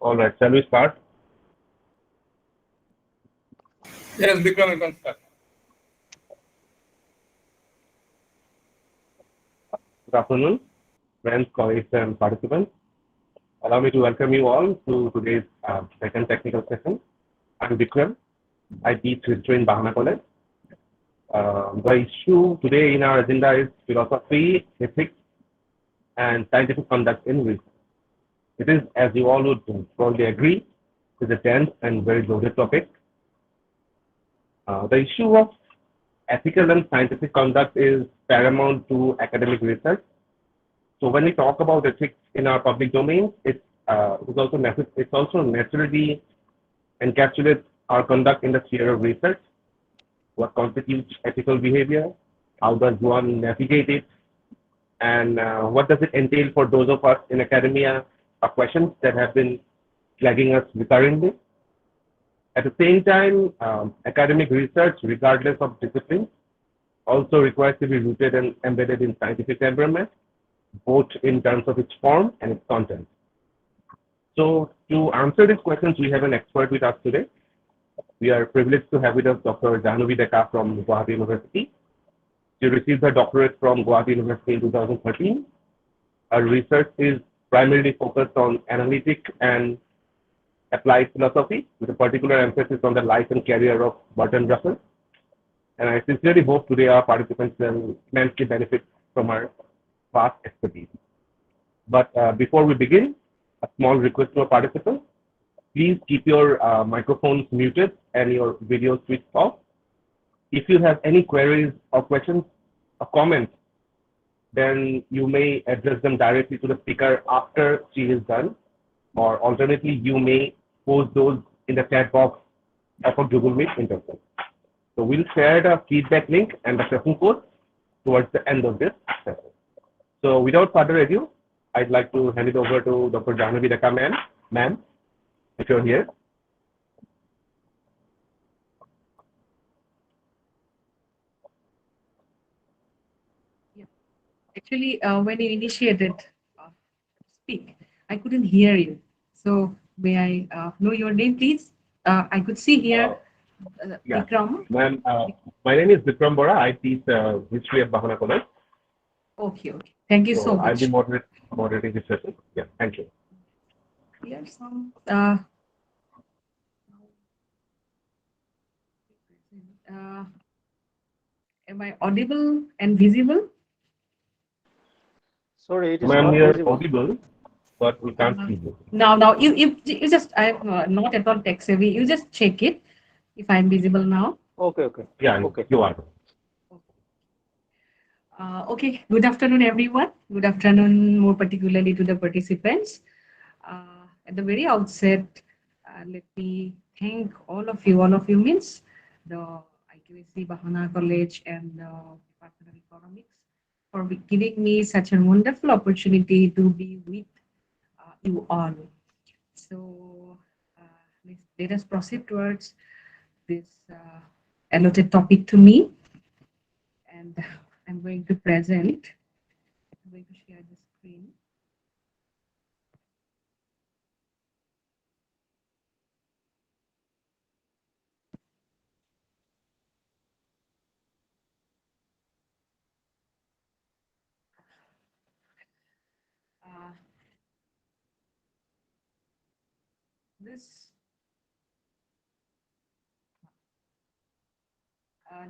All right, shall we start? Yes, Vikram, you can start. Good afternoon, friends, colleagues, and participants. Allow me to welcome you all to today's second technical session. I'm Vikram. I teach history in Bahana College. The issue today in our agenda is philosophy, ethics, and scientific conduct in research. It is, as you all would probably agree, is a dense and very loaded topic. The issue of ethical and scientific conduct is paramount to academic research. So when we talk about ethics in our public domain, it's also naturally encapsulates our conduct in the sphere of research. What constitutes ethical behavior? How does one navigate it? And what does it entail for those of us in academia? Are questions that have been plaguing us recurrently. At the same time, academic research, regardless of discipline, also requires to be rooted and embedded in scientific temperament, both in terms of its form and its content. So to answer these questions, we have an expert with us today. We are privileged to have with us Dr. Jahnavi Deka from Guwahati University. She received her doctorate from Guwahati University in 2013. Her research is primarily focused on analytic and applied philosophy, with a particular emphasis on the life and career of Bertrand Russell. And I sincerely hope today our participants will immensely benefit from her vast expertise. But before we begin, a small request to our participants. Please keep your microphones muted and your video switched off. If you have any queries or questions or comments, then you may address them directly to the speaker after she is done, or alternately, you may post those in the chat box of a Google Meet interface. So we'll share the feedback link and the session code towards the end of this session. So without further ado, I'd like to hand it over to Dr. Jahnavi Deka, ma'am, if you're here. Yeah. Actually, when you initiated speak, I couldn't hear you. So may I know your name, please? I could see Uh, here yeah, Vikram. ma'am, my name is Vikram Bora. I teach history at Bahana College. Okay, okay. Thank you so So I'll be much. moderating this session. Yeah, thank you. Here some. Uh, am I audible and visible? Sorry, it is Ma'am, not you're visible. audible, but we can't Uh, see you. now, you just I'm not at all tech savvy. You just check it if I'm visible now. Okay, okay, Yeah, okay. you are. Okay, good afternoon, everyone. Good afternoon, more particularly to the participants. At the very outset, let me thank all of you means the IQAC Bahana College and the Department of Economics for giving me such a wonderful opportunity to be with you all. So let us proceed towards this allotted topic to me, and I'm going to present. I'm going to share the screen. Uh, this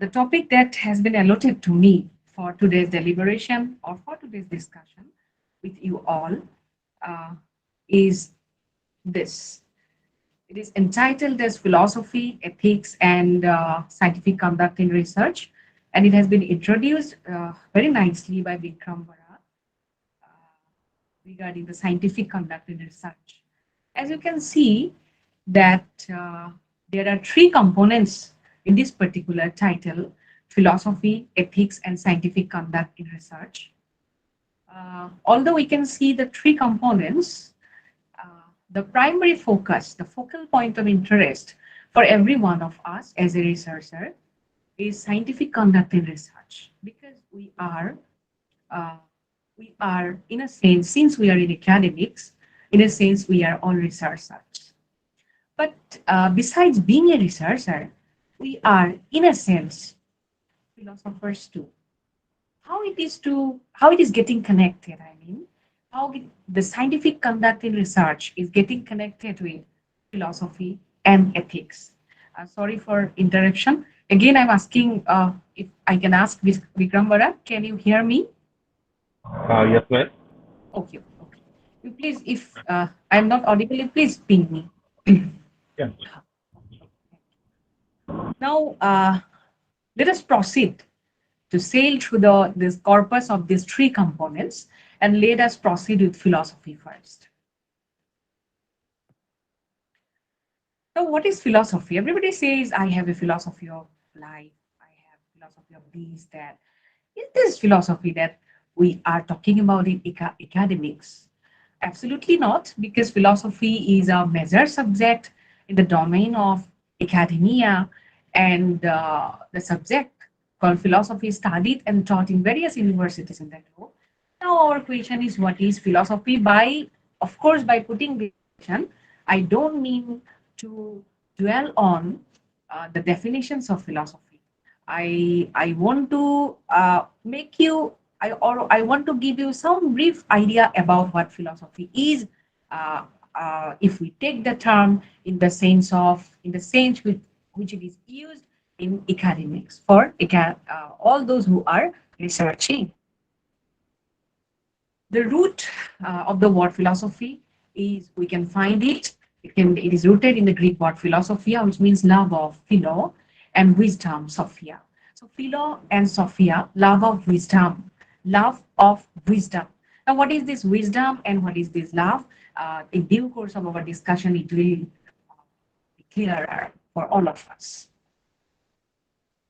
The topic that has been allotted to me for today's deliberation or for today's discussion with you all uh, is this. It is entitled as Philosophy, Ethics, and Scientific Conduct in Research, and it has been introduced very nicely by Vikram Vara regarding the scientific conduct in research. As you can see, that there are three components in this particular title: philosophy, ethics, and scientific conduct in research. Although we can see the three components, the primary focus, the focal point of interest for every one of us as a researcher is scientific conduct in research, because uh, we are in a sense, since we are in academics, In a sense, we are all researchers. But besides being a researcher, we are, in a sense, philosophers too. How it is getting connected, I mean, the scientific conduct in research is getting connected with philosophy and ethics. Sorry for interruption. Again, I'm asking if I can ask Vikram Barat, can you hear me? Yes, ma'am. Okay, okay. You please, if I'm not audible, you please ping me. Yeah. Now, let us proceed to sail through this corpus of these three components, and let us proceed with philosophy first. Now, what is philosophy? Everybody says, I have a philosophy of life, I have philosophy of this, that. Is this philosophy that we are talking about in academics? Absolutely not, because philosophy is a major subject in the domain of academia, and the subject called philosophy is studied and taught in various universities in the globe. Now, our question is, what is philosophy? Of course, by putting this question, I don't mean to dwell on the definitions of philosophy. I want to make you I want to give you some brief idea about what philosophy is. Uh, if we take the term in the sense which it is used in academics for all those who are researching. The root of the word philosophy is, we can find it. It is rooted in the Greek word philosophia, which means love of philo, and wisdom, sophia. So philo and sophia, love of wisdom, love of wisdom. Now, what is this wisdom and what is this love? In due course of our discussion, it will be clearer for all of us.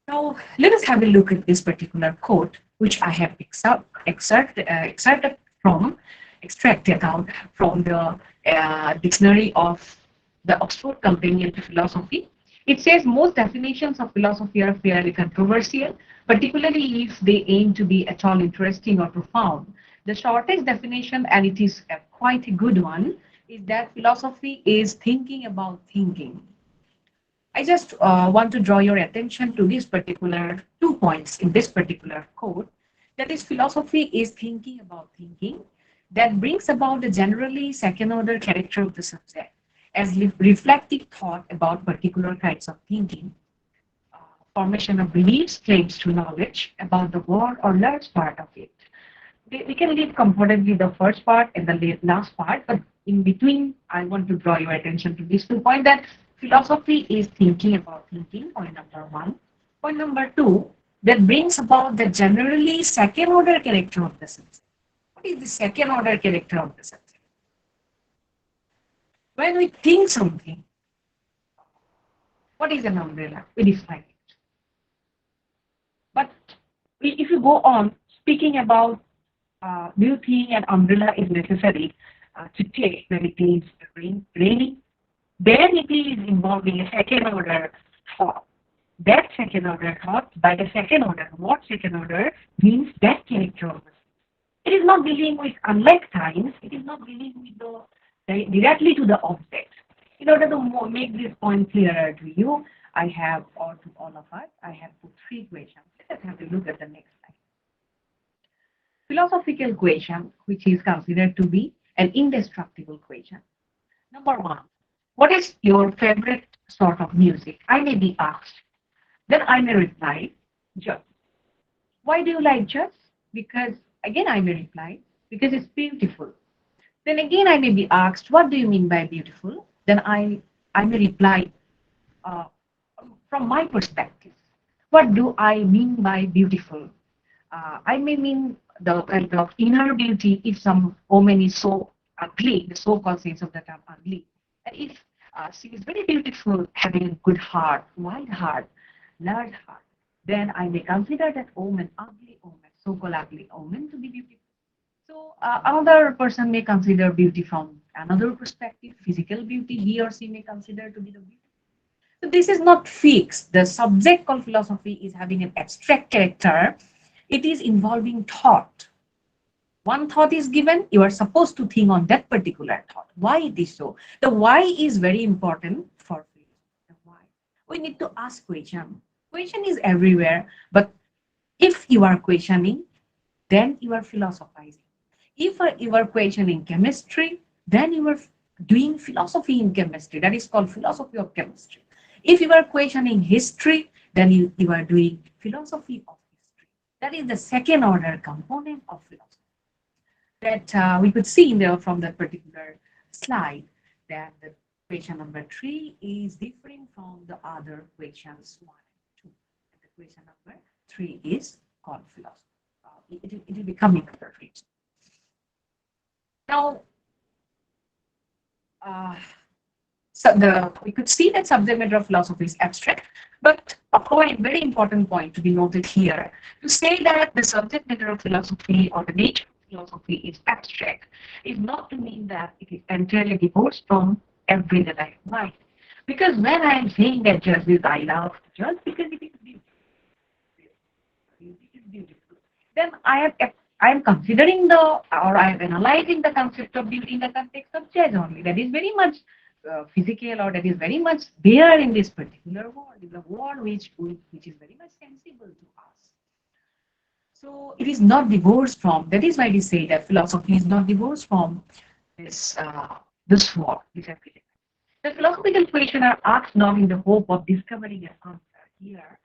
Now, let us have a look at this particular quote, which I have from, extracted out from the dictionary of the Oxford Companion to Philosophy. It says most definitions of philosophy are fairly controversial, particularly if they aim to be at all interesting or profound. The shortest definition, and it is quite a good one, is that philosophy is thinking about thinking. I just want to draw your attention to this particular 2 points in this particular quote. That is, philosophy is thinking about thinking that brings about the generally second order character of the subject as reflective thought about particular kinds of thinking. Uh, Formation of beliefs, claims to knowledge about the world or large part of it. We can leave comfortably the first part and the last part, but in between, I want to draw your attention to these 2 points, that philosophy is thinking about thinking, point number one. Point number two, that brings about the generally second order character of the subject. What is the second order character of the subject? When we think something, what is an umbrella? We define it. But if you go on speaking about, do you think an umbrella is necessary to take when it is raining? Then it is involving a second order thought. That second order thought, by the second order, what second order means that character of the. It is not dealing with, unlike times, it is not dealing with directly to the object. In order to make this point clearer to you, I have, or to all of us, I have put three questions. Let us have a look at the next slide. Philosophical question, which is considered to be an indestructible question. Number one, what is your favorite sort of music? I may be asked. Then I may reply, jazz. Why do you like jazz? Because, again, I may reply, because it's beautiful. Then again, I may be asked, what do you mean by beautiful? Then I may reply, uh, from my perspective, what do I mean by beautiful? I may mean the kind of inner beauty if some woman is so ugly, the so-called sense of the term ugly. And if she is very beautiful, having a good heart, wide heart, large heart, then I may consider that woman, ugly woman, so-called ugly woman, to be beautiful. So another person may consider beauty from another perspective, physical beauty, he or she may consider to be the beauty. So this is not fixed. The subject called philosophy is having an abstract character. It is involving thought. One thought is given, you are supposed to think on that particular thought. Why it is so? The why is very important for philosophy. The why. We need to ask question. Question is everywhere, but if you are questioning, then you are philosophizing. If you are questioning chemistry, then you are doing philosophy in chemistry. That is called philosophy of chemistry. If you are questioning history, then you are doing philosophy of history. That is the second order component of philosophy that we could see in there from that particular slide that the question number 3 is different from the other questions 1 and 2. And the question number 3 is called philosophy. It will be coming under it. Now, we could see that subject matter of philosophy is abstract, but a point, very important point to be noted here, to say that the subject matter of philosophy or the nature of philosophy is abstract is not to mean that it is entirely divorced from everyday life. Because when I am saying that just is I love just because it is beautiful, then I am considering or I am analyzing the concept of beauty in the context of jazz only. That is very much physical, or that is very much there in this particular world, in the world which is very much sensible to us. So it is not divorced from. That is why we say that philosophy is not divorced from this world, this application. The philosophical questions are asked not in the hope of discovering an answer. Here,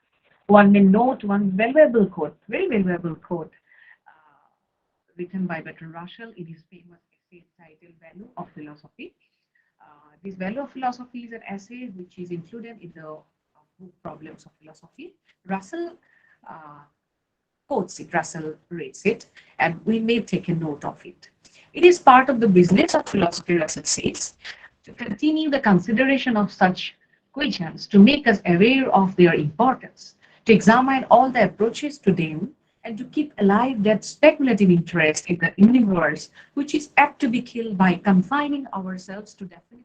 one may note one valuable quote, very valuable quote, written by Bertrand Russell in his famous essay titled Value of Philosophy. This Value of Philosophy is an essay which is included in the book Problems of Philosophy. Russell uh, quotes it, Russell reads it, and we may take a note of it. It is part of the business of philosophy, Russell says, to continue the consideration of such questions, to make us aware of their importance, to examine all the approaches to them, and to keep alive that speculative interest in the universe, which is apt to be killed by confining ourselves to definitely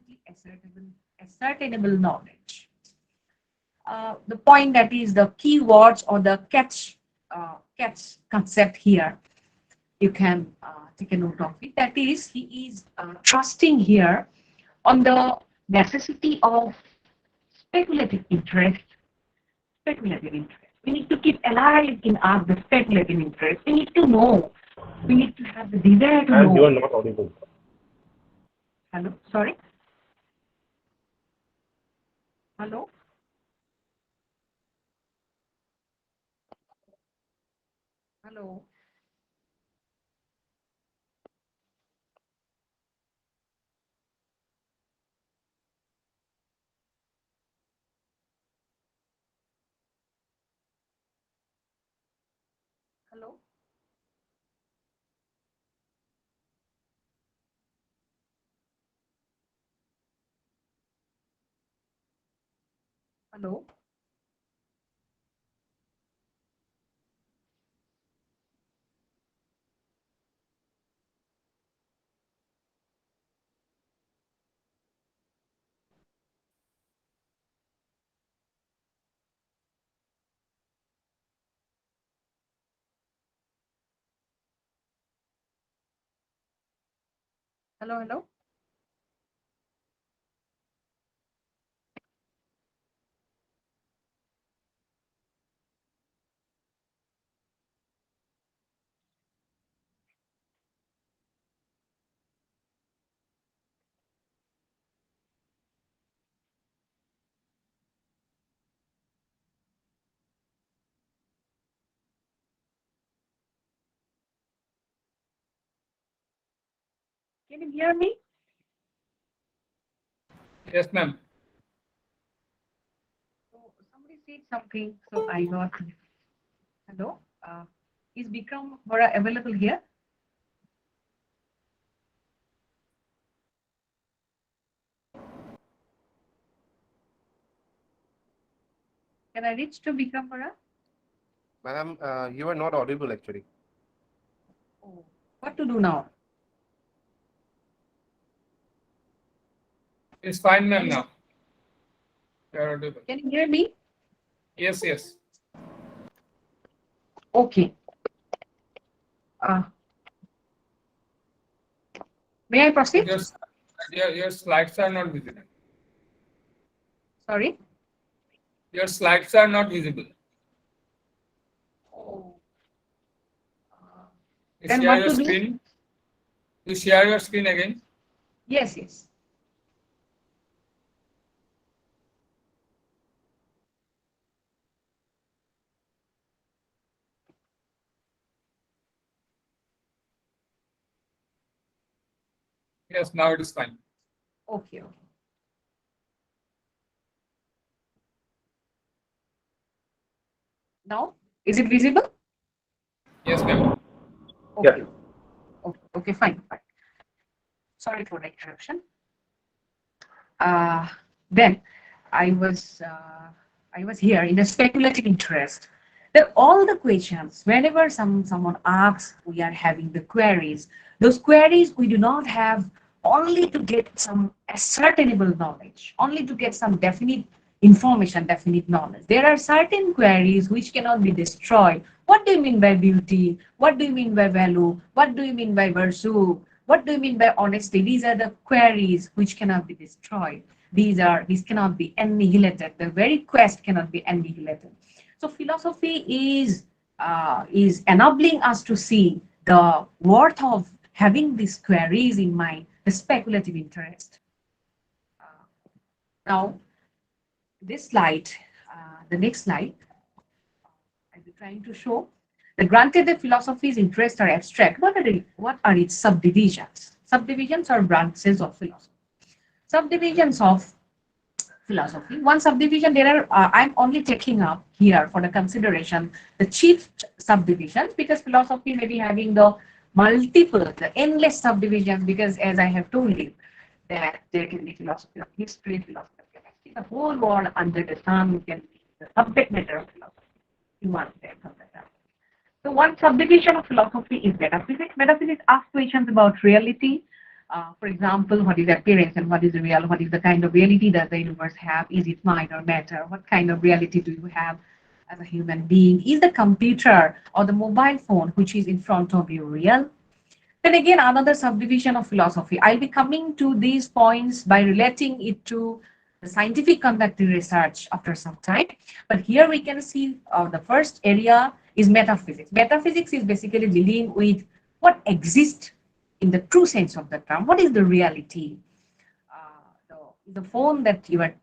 ascertainable knowledge. The point that is the keywords or the catch concept here, you can take a note of it. That is, he is trusting here on the necessity of speculative interest. Speculative interest. We need to keep alive in us the speculative interest. We need to know. We need to have the desire to And you are know. not audible. Hello? Sorry? Hello? Hello? Hello? Hello? Hello? Hello? Can you hear me? Yes, ma'am. So somebody said something, so I got. Hello? Is Bikram Bora available here? Can I reach to Bikram Bora? Madam, you are not audible actually. Oh, what to do now? It's fine, ma'am, now. You are audible. Can you hear me? Yes, yes. Okay. Uh, May I proceed? Your slides are not visible. Sorry. Your slides are not visible. You Then share what your to do? screen. You share your screen again. Yes, yes. Yes, now it is fine. Okay, okay. Now, is it visible? Yes, ma'am. Okay. Yeah. Okay, okay, fine, fine. Sorry for the interruption. Then I was here in a speculative interest. That all the questions, whenever someone asks, we are having the queries. Those queries we do not have only to get some ascertainable knowledge, only to get some definite information, definite knowledge. There are certain queries which cannot be destroyed. What do you mean by beauty? What do you mean by value? What do you mean by virtue? What do you mean by honesty? These are the queries which cannot be destroyed. These cannot be annihilated. The very quest cannot be annihilated. So philosophy is enabling us to see the worth of having these queries in mind, the speculative interest. Now, this slide, the next slide, I'll be trying to show that granted the philosophy's interests are abstract, what are its subdivisions? Subdivisions are branches of philosophy. Subdivisions of philosophy. One subdivision, there are, I'm only taking up here for the consideration the chief subdivisions because philosophy may be having the multiple, the endless subdivisions because as I have told you that there can be philosophy of history, philosophy of chemistry, the whole world under the sun can be the subject matter of philosophy. Human so one subdivision of philosophy is metaphysics. Metaphysics asks questions about reality. For example, what is appearance and what is real? What is the kind of reality does the universe have? Is it mind or matter? What kind of reality do you have as a human being? Is the computer or the mobile phone which is in front of you real? Then again, another subdivision of philosophy. I'll be coming to these points by relating it to the scientific conducted research after some time. But here we can see the first area is metaphysics. Metaphysics is basically dealing with what exists in the true sense of the term. What is the reality? The phone that you are,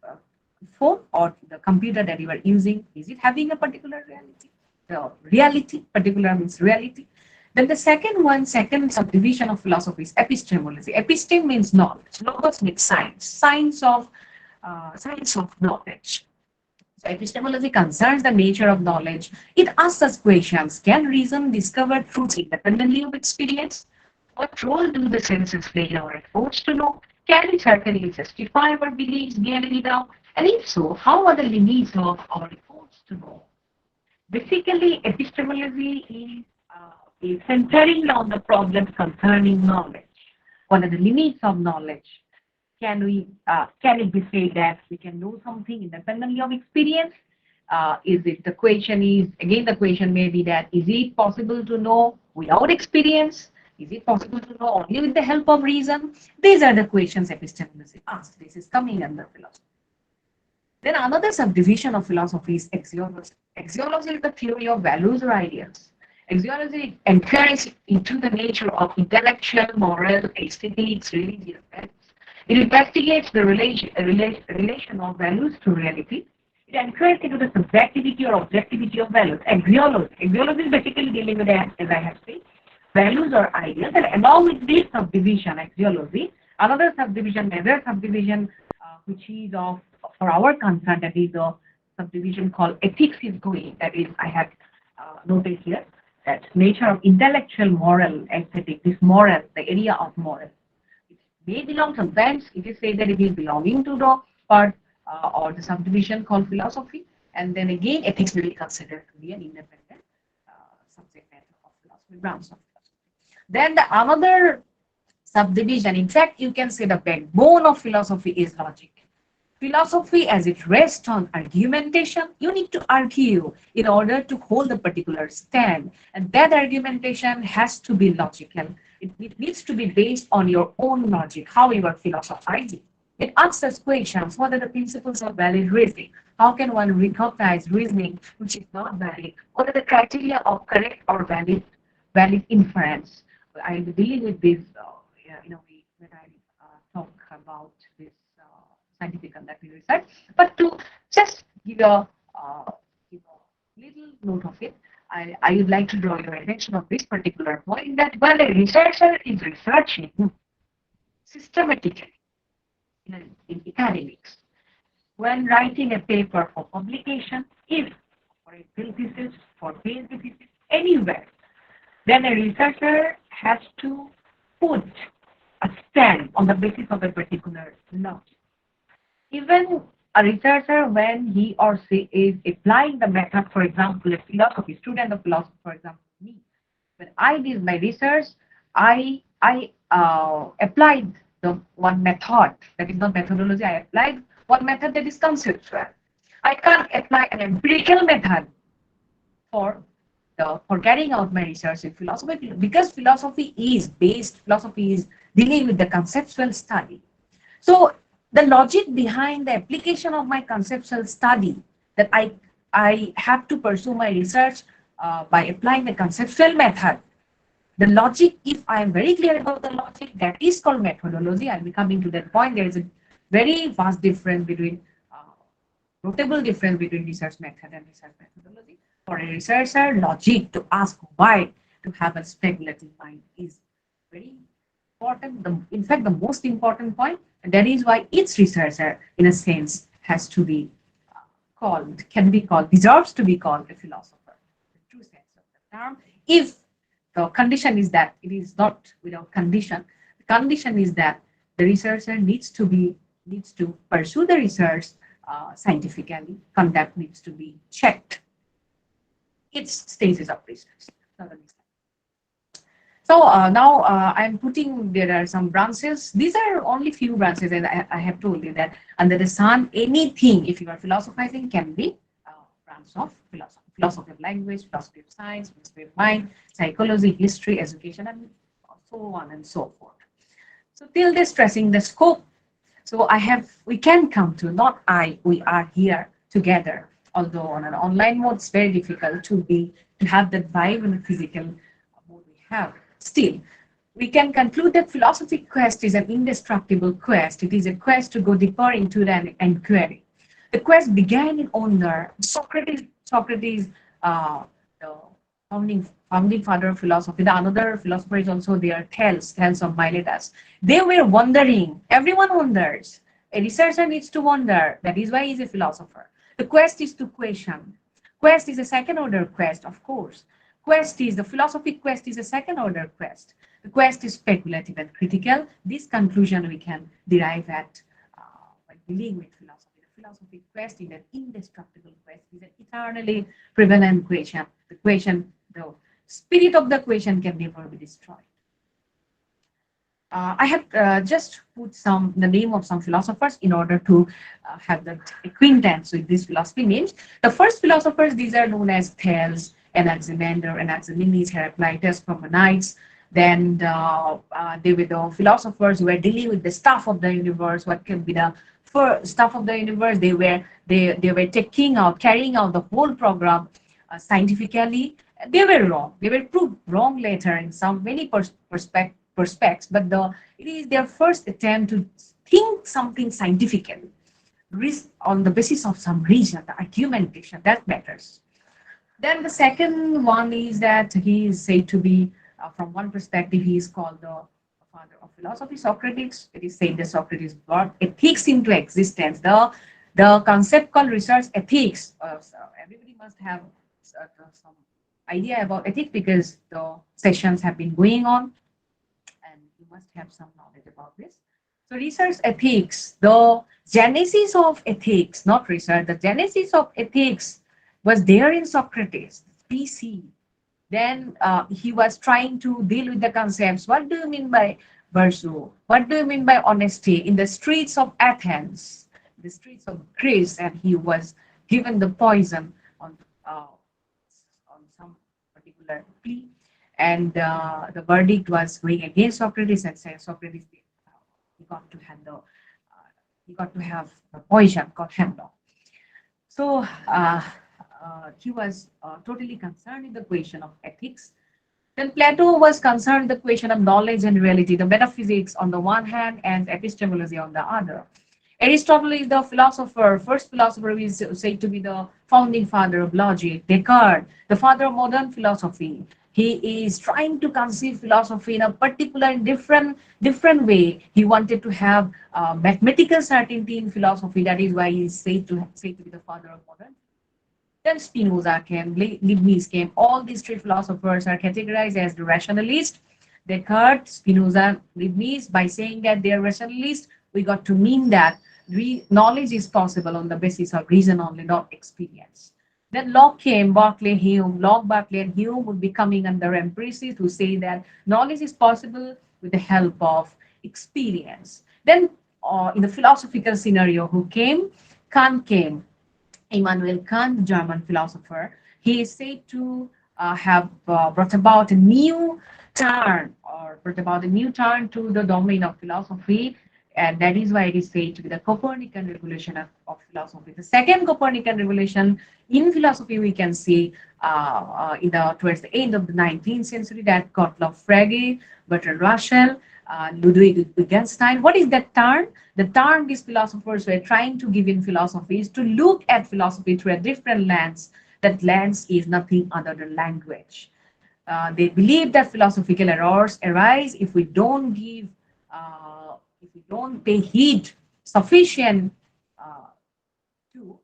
phone or the computer that you are using, is it having a particular reality? The reality, particular means reality. Then the second subdivision of philosophy is epistemology. Episteme means knowledge. Logos means science. Science of knowledge. So epistemology concerns the nature of knowledge. It asks us questions. Can reason discover truth independently of experience? What role do the senses play in our efforts to know? Can we certainly justify our beliefs given it out? And if so, how are the limits of our efforts to know? Basically, epistemology is centering on the problems concerning knowledge. What are the limits of knowledge? Can it be said that we can know something independently of experience? Is it the question is again the question may be that is it possible to know without experience? Is it possible to know only with the help of reason? These are the questions epistemology asks. This is coming under philosophy. Then another subdivision of philosophy is axiology. Axiology is the theory of values or ideas. Axiology inquires into the nature of intellectual, moral, aesthetics, religious values. It investigates the relation of values to reality. It inquires into the subjectivity or objectivity of values. Axiology. Axiology is basically dealing with, as I have said, values or ideas. And along with this subdivision, axiology, another subdivision, major subdivision, which is of for our concern, that is a subdivision called ethics is going. That is, I have noted here that nature of intellectual, moral, aesthetic, this moral, the area of moral. It may belong sometimes, it is said that it is belonging to the part or the subdivision called philosophy. And then again, ethics will be considered to be an independent subject matter of philosophy, branch of philosophy. Then the another subdivision, in fact, you can say the backbone of philosophy is logic. Philosophy, as it rests on argumentation, you need to argue in order to hold a particular stand. And that argumentation has to be logical. It needs to be based on your own logic, how you are philosophizing. It answers questions. What are the principles of valid reasoning? How can one recognize reasoning which is not valid? What are the criteria of correct or valid inference? I'll be dealing with this, when I talk about this scientific conducting research. But to just give a little note of it, I would like to draw your attention on this particular point that when a researcher is researching systematically in academics, when writing a paper for publication, if for a field thesis, for PhD thesis, anywhere, then a researcher has to put a stand on the basis of a particular knowledge. Even a researcher, when he or she is applying the method, for example, a philosophy student of philosophy, for example, me, when I did my research, I applied the one method that is not methodology. I applied one method that is conceptual. I can't apply an empirical method for for carrying out my research in philosophy because philosophy is dealing with the conceptual study. So the logic behind the application of my conceptual study that I have to pursue my research by applying the conceptual method. The logic, if I am very clear about the logic, that is called methodology. I'll be coming to that point. There is a very vast difference between, notable difference between research method and research methodology. For a researcher, logic to ask why, to have a speculative mind is very important. In fact, the most important point, and that is why each researcher, in a sense, has to be can be called, deserves to be called a philosopher, the true sense of the term. If the condition is that it is not without condition, the condition is that the researcher needs to pursue the research scientifically. Conduct needs to be checked. Its stages of research. So now I'm putting, there are some branches. These are only few branches, and I have told you that under the sun, anything, if you are philosophizing, can be a branch of philosophy. Philosophy of language, philosophy of science, philosophy of mind, psychology, history, education, and so on and so forth. So till this stressing the scope. So we can come to, not we are here together. Although on an online mode, it's very difficult to have that vibe in the physical mode we have. Still, we can conclude that philosophic quest is an indestructible quest. It is a quest to go deeper into an inquiry. The quest began in honor. Socrates, the founding father of philosophy. The another philosopher is also there, Thales of Miletus. They were wondering. Everyone wonders. A researcher needs to wonder. That is why he's a philosopher. The quest is to question. Quest is a second order quest, of course. The philosophic quest is a second order quest. The quest is speculative and critical. This conclusion we can derive at by dealing with philosophy. The philosophic quest is an indestructible quest, is an eternally prevalent question. The spirit of the question can never be destroyed. I have just put the name of some philosophers in order to have the acquaintance with these philosophy names. The first philosophers, these are known as Thales, Anaximander, Anaximenes, Heraclitus, Parmenides. Then they were the philosophers who were dealing with the stuff of the universe. What can be the stuff of the universe? They were carrying out the whole program scientifically. They were wrong. They were proved wrong later in many perspectives, but it is their first attempt to think something scientifically on the basis of some reason, the argumentation that matters. Then the second one is that he is said to be, from one perspective, he is called the father of philosophy, Socrates. It is said that Socrates brought ethics into existence. The concept called research ethics. Everybody must have some idea about ethics because the sessions have been going on, and you must have some knowledge about this. So research ethics, the genesis of ethics, not research, the genesis of ethics was there in Socrates, BC. Then he was trying to deal with the concepts. What do you mean by virtue? What do you mean by honesty? In the streets of Athens, the streets of Greece, and he was given the poison on some particular plea, and the verdict was going against Socrates, and saying Socrates he got to handle he got to have the poison called hemlock. So he was totally concerned in the question of ethics. Then Plato was concerned with the question of knowledge and reality, the metaphysics on the one hand and epistemology on the other. Aristotle is the philosopher, first philosopher who is said to be the founding father of logic. Descartes, the father of modern philosophy. He is trying to conceive philosophy in a particular different way. He wanted to have mathematical certainty in philosophy. That is why he is said to be the father of modern. Then Spinoza came, Leibniz came. All these three philosophers are categorized as the rationalists. Descartes, Spinoza, Leibniz. By saying that they are rationalists, we got to mean that knowledge is possible on the basis of reason only, not experience. Then Locke came, Berkeley, Hume. Locke, Berkeley, and Hume would be coming under empiricists who say that knowledge is possible with the help of experience. Then in the philosophical scenario, who came? Kant came. Immanuel Kant, German philosopher. He is said to have brought about a new turn to the domain of philosophy, and that is why it is said to be the Copernican revolution of philosophy. The second Copernican revolution in philosophy we can see towards the end of the 19th century, that Gottlob Frege, Bertrand Russell, Ludwig Wittgenstein. What is that turn? The turn these philosophers were trying to give in philosophy is to look at philosophy through a different lens. That lens is nothing other than language. They believe that philosophical errors arise if we don't pay heed sufficient to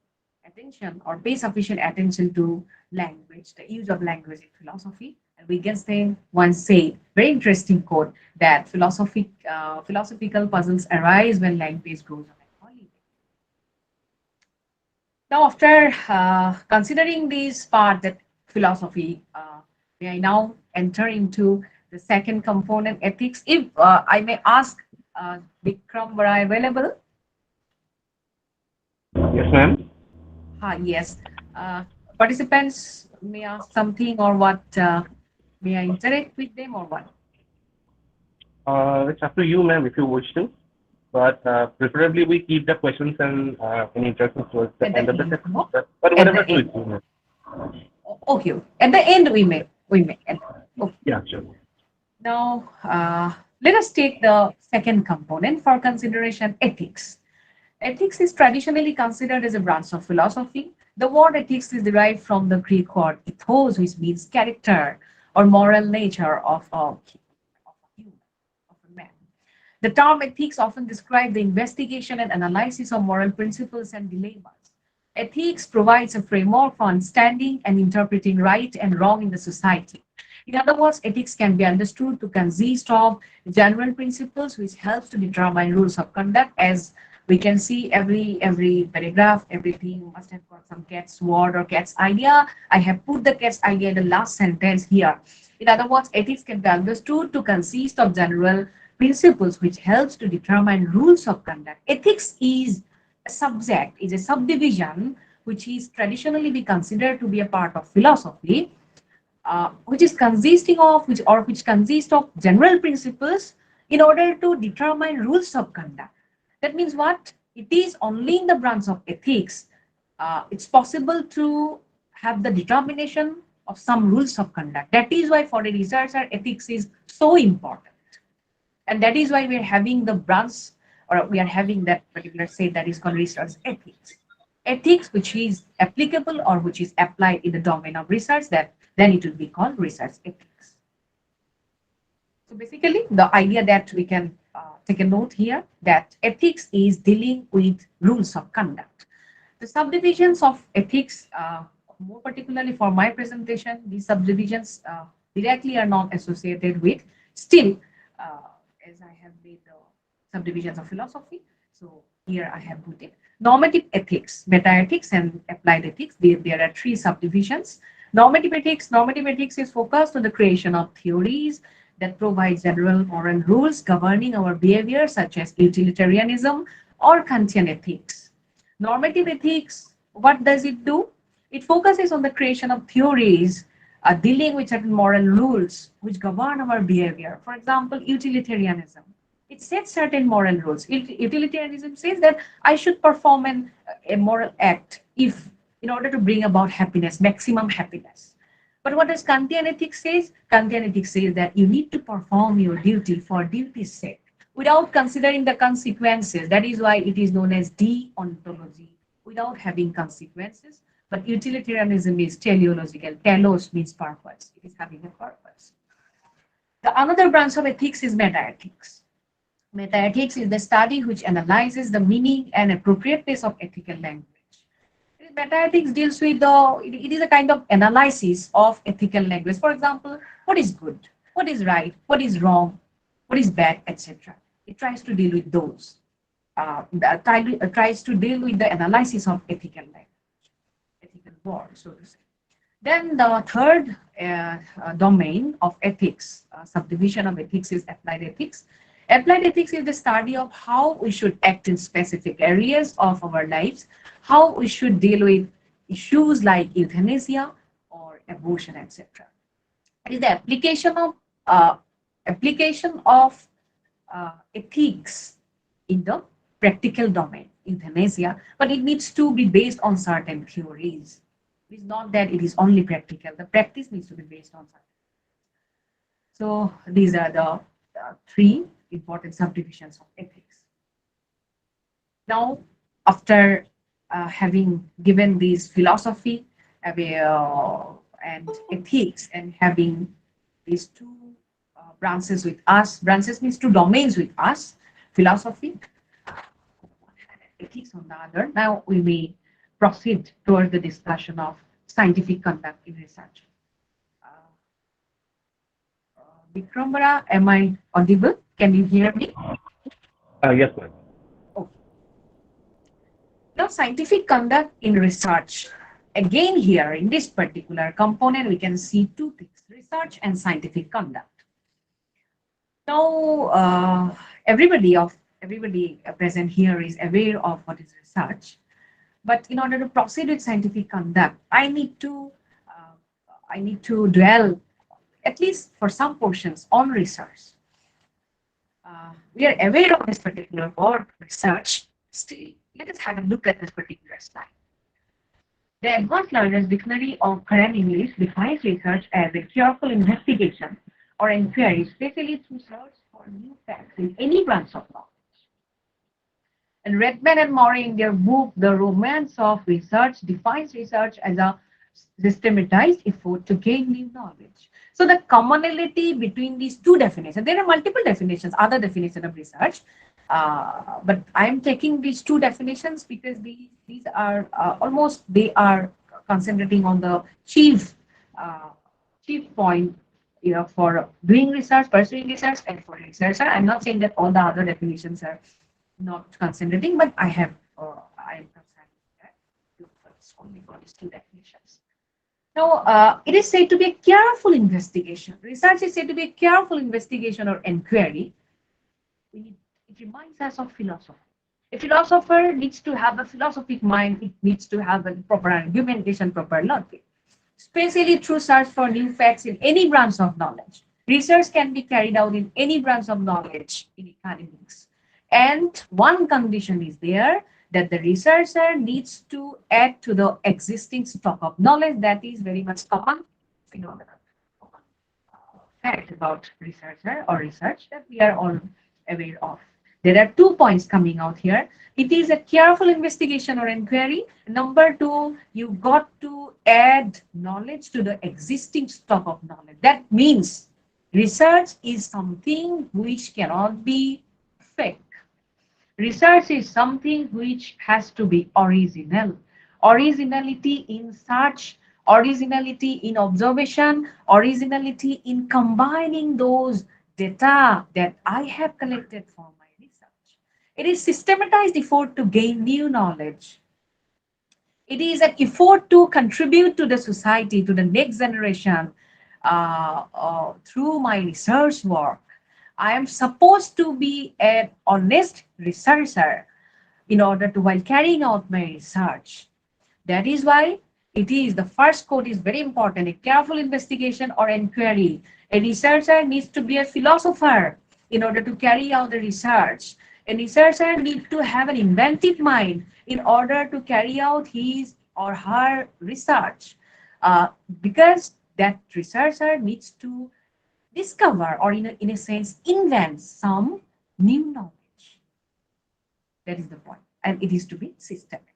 attention or pay sufficient attention to language, the use of language in philosophy. And Wittgenstein once said, very interesting quote, that philosophical puzzles arise when language goes on a holiday. Now, after considering this part, that philosophy, may I now enter into the second component, ethics. If I may ask, Vikram, were I available? Yes, ma'am. Yes. Participants may ask something or what? May I interact with them or what? It's up to you, ma'am, if you wish to. But preferably we keep the questions and any interest towards the At the end of the end, session. no? But At whatever the end. suits you, ma'am. Okay. At the end, we may. Okay. Yeah, sure. Now, let us take the second component for consideration, ethics. Ethics is traditionally considered as a branch of philosophy. The word ethics is derived from the Greek word ethos, which means character or moral nature of a human, of a man. The term ethics often describes the investigation and analysis of moral principles and dilemmas. Ethics provides a framework for understanding and interpreting right and wrong in the society. In other words, ethics can be understood to consist of general principles which helps to determine rules of conduct. As we can see, every paragraph, everything must have got some cat's word or cat's idea. I have put the cat's idea in the last sentence here. In other words, ethics can be understood to consist of general principles which helps to determine rules of conduct. Ethics is a subject, is a subdivision which is traditionally be considered to be a part of philosophy, which is consisting of which consists of general principles in order to determine rules of conduct. That means what? It is only in the branch of ethics it's possible to have the determination of some rules of conduct. That is why for a researcher, ethics is so important. And that is why we are having the branch, or we are having that particular say that is called research ethics. Ethics which is applicable or which is applied in the domain of research, that then it will be called research ethics. So basically, the idea that we can take a note here, that ethics is dealing with rules of conduct. The subdivisions of ethics, more particularly for my presentation, these subdivisions directly are not associated with. Still, as I have made the subdivisions of philosophy, so here I have put it. Normative ethics, meta-ethics, and applied ethics. There are three subdivisions. Normative ethics is focused on the creation of theories that provide general moral rules governing our behavior, such as utilitarianism or Kantian ethics. Normative ethics, what does it do? It focuses on the creation of theories dealing with certain moral rules which govern our behavior. For example, utilitarianism. It sets certain moral rules. Utilitarianism says that I should perform a moral act if in order to bring about happiness, maximum happiness. But what does Kantian ethics says? Kantian ethics says that you need to perform your duty for duty's sake without considering the consequences. That is why it is known as deontology, without having consequences. But utilitarianism is teleological. Telos means purpose. It is having a purpose. The another branch of ethics is metaethics. Metaethics is the study which analyzes the meaning and appropriateness of ethical language. Metaethics deals with it is a kind of analysis of ethical language. For example, what is good, what is right, what is wrong, what is bad, etc. It tries to deal with those. Tries to deal with the analysis of ethical language, ethical words, so to say. Then the third domain of ethics, subdivision of ethics, is applied ethics. Applied ethics is the study of how we should act in specific areas of our lives, how we should deal with issues like euthanasia or abortion, etc. It is the application of ethics in the practical domain, euthanasia, but it needs to be based on certain theories. It is not that it is only practical. The practice needs to be based on certain. So these are the three important subdivisions of ethics. Now, after having given these philosophy and ethics and having these two branches with us, branches means two domains with us, philosophy, ethics on the other. Now we may proceed towards the discussion of scientific conduct in research. Vikrambara, am I audible? Can you hear me? Yes, ma'am. Okay. Now, scientific conduct in research. Again, here in this particular component, we can see two things: research and scientific conduct. Now, everybody present here is aware of what is research, but in order to proceed with scientific conduct, I need to dwell at least for some portions on research. We are aware of this particular word, research. Still, let us have a look at this particular slide. The Advanced Learner's Dictionary of Current English defines research as a careful investigation or inquiry, especially through search for new facts in any branch of knowledge. And Redman and Murray, in their book, The Romance of Research, defines research as a systematized effort to gain new knowledge. So the commonality between these two definitions, there are multiple definitions, other definitions of research, but I'm taking these two definitions because these are almost, they are concentrating on the chief point, for doing research, pursuing research, and for researcher. I'm not saying that all the other definitions are not concentrating, but I am concerned that you focus only on these two definitions. Now, it is said to be a careful investigation. Research is said to be a careful investigation or inquiry. It reminds us of philosophy. A philosopher needs to have a philosophic mind. It needs to have a proper argumentation, proper logic, especially through search for new facts in any branch of knowledge. Research can be carried out in any branch of knowledge in academics. And one condition is there, that the researcher needs to add to the existing stock of knowledge. That is very much common, fact about researcher or research that we are all aware of. There are 2 points coming out here. It is a careful investigation or inquiry. Number 2, you've got to add knowledge to the existing stock of knowledge. That means research is something which cannot be fake. Research is something which has to be original. Originality in search, originality in observation, originality in combining those data that I have collected for my research. It is systematized effort to gain new knowledge. It is an effort to contribute to the society, to the next generation through my research work. I am supposed to be an honest researcher. in order to while carrying out my research. That is why it is the first quote is very important. A careful investigation or inquiry. A researcher needs to be a philosopher in order to carry out the research. A researcher needs to have an inventive mind in order to carry out his or her research. Because that researcher needs to discover or in a sense invent some new knowledge. That is the point. And it is to be systematic.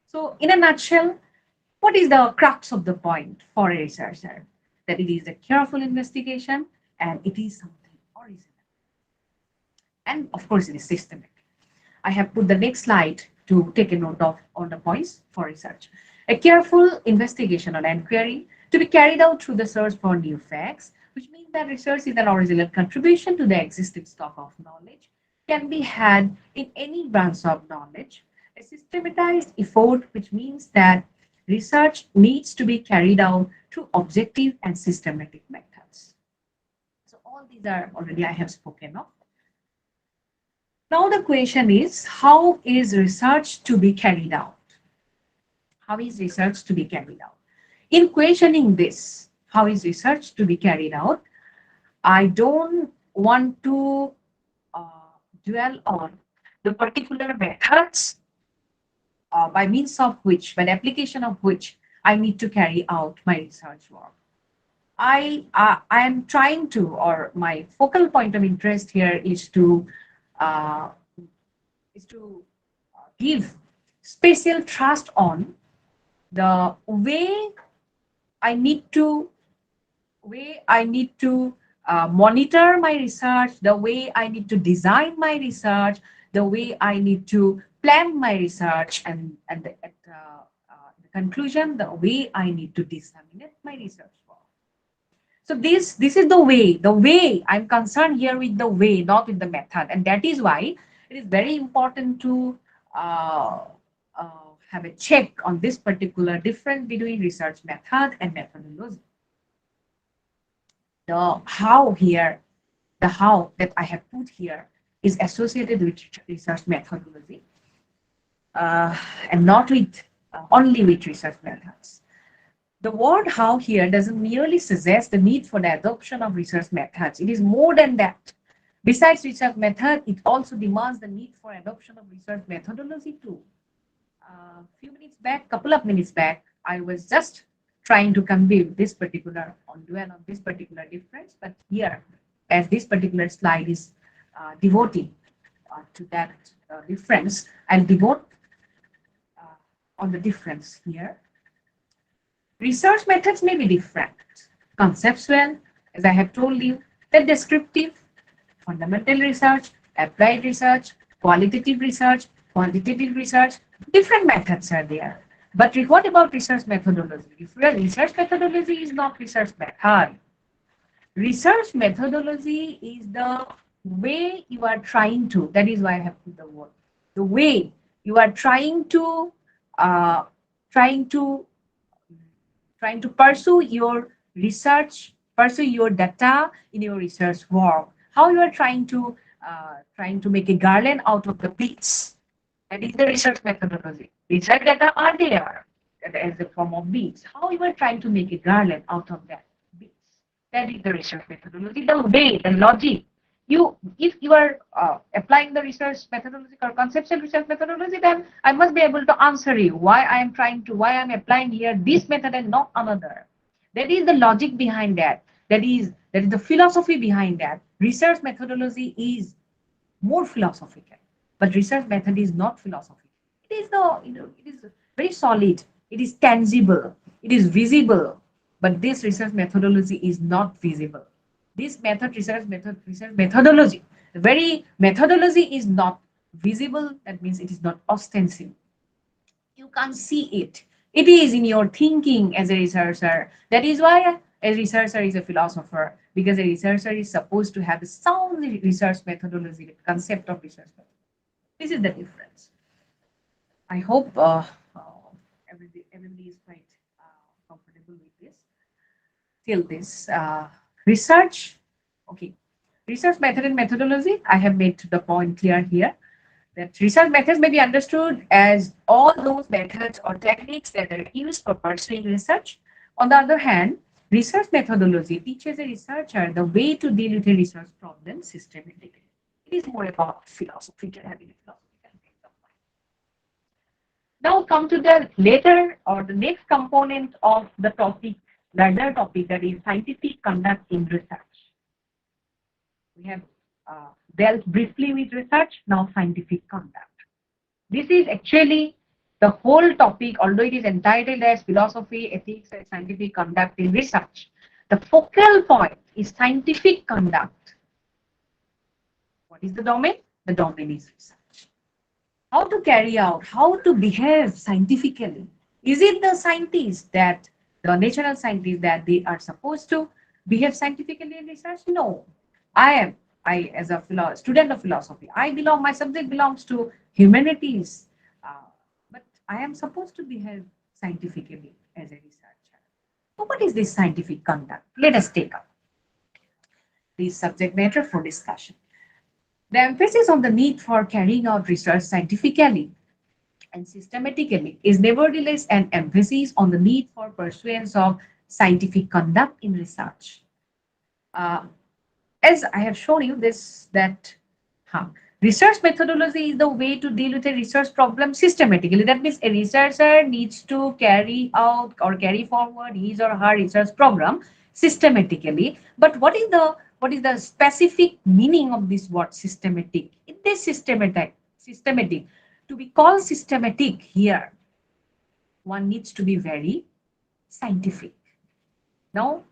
So in a nutshell, what is the crux of the point for a researcher? That it is a careful investigation and it is something original. And of course, it is systematic. I have put the next slide to take a note of all the points for research. A careful investigation or inquiry to be carried out through the search for new facts, which means that research is an original contribution to the existing stock of knowledge, can be had in any branch of knowledge. A systematized effort, which means that research needs to be carried out through objective and systematic methods. So all these are already I have spoken of. Now the question is, how is research to be carried out? How is research to be carried out? In questioning this, how is research to be carried out, I don't want to dwell on the particular methods by means of which, by the application of which I need to carry out my research work. I am trying to, or my focal point of interest here is to uh, give special trust on the way I need to monitor my research, the way I need to design my research, the way I need to plan my research, and at the conclusion, the way I need to disseminate my research work. So this is the way I'm concerned here with the way, not with the method, and that is why it is very important to have a check on this particular difference between research method and methodology. The how here, the how that I have put here is associated with research methodology and not with only with research methods. The word how here doesn't merely suggest the need for the adoption of research methods. It is more than that. Besides research method, it also demands the need for adoption of research methodology too. Couple of minutes back, I was just trying to convey this particular difference, but here, as this particular slide is devoting to that difference, I'll devote on the difference here. Research methods may be different. Conceptual, as I have told you, the descriptive, fundamental research, applied research, qualitative research, quantitative research, different methods are there. But what about research methodology? If your research methodology is not research method, research methodology is the way you are trying to, that is why I have put the word, the way you are trying to pursue your research, pursue your data in your research work. How you are trying to make a garland out of the beads. That is the research methodology. Research data are there as a form of beads. How you are trying to make a garland out of that beads. That is the research methodology. The way, the logic. If you are applying the research methodology or conceptual research methodology, then I must be able to answer you why I am applying here this method and not another. That is the logic behind that. That is the philosophy behind that. Research methodology is more philosophical, but research method is not philosophical. It is it is very solid. It is tangible. It is visible. But this research methodology is not visible. This research methodology, the very methodology is not visible. That means it is not ostensible. You can't see it. It is in your thinking as a researcher. That is why a researcher is a philosopher, because a researcher is supposed to have a sound research methodology, the concept of research methodology. This is the difference. I hope everybody is quite comfortable with this. Till this research, okay. Research method and methodology, I have made the point clear here. that research methods may be understood as all those methods or techniques that are used for pursuing research. On the other hand, research methodology teaches a researcher the way to deal with a research problem systematically. It is more about philosophical having a philosophical base of mind. Now come to the later or the next component of the topic, larger topic, that is scientific conduct in research. We have dealt briefly with research, now scientific conduct. This is actually the whole topic, although it is entitled as philosophy, ethics, and scientific conduct in research. The focal point is scientific conduct. What is the domain? The domain is research. How to carry out, how to behave scientifically. Is it the scientists that, the natural scientists that they are supposed to behave scientifically in research? No. I as a student of philosophy, my subject belongs to humanities, but I am supposed to behave scientifically as a researcher. So what is this scientific conduct? Let us take up this subject matter for discussion. The emphasis on the need for carrying out research scientifically and systematically is nevertheless an emphasis on the need for pursuance of scientific conduct in research. As I have shown you research methodology is the way to deal with a research problem systematically. That means a researcher needs to carry out or carry forward his or her research program systematically. But what is the specific meaning of this word systematic? It is systematic. To be called systematic here, one needs to be very scientific. Now,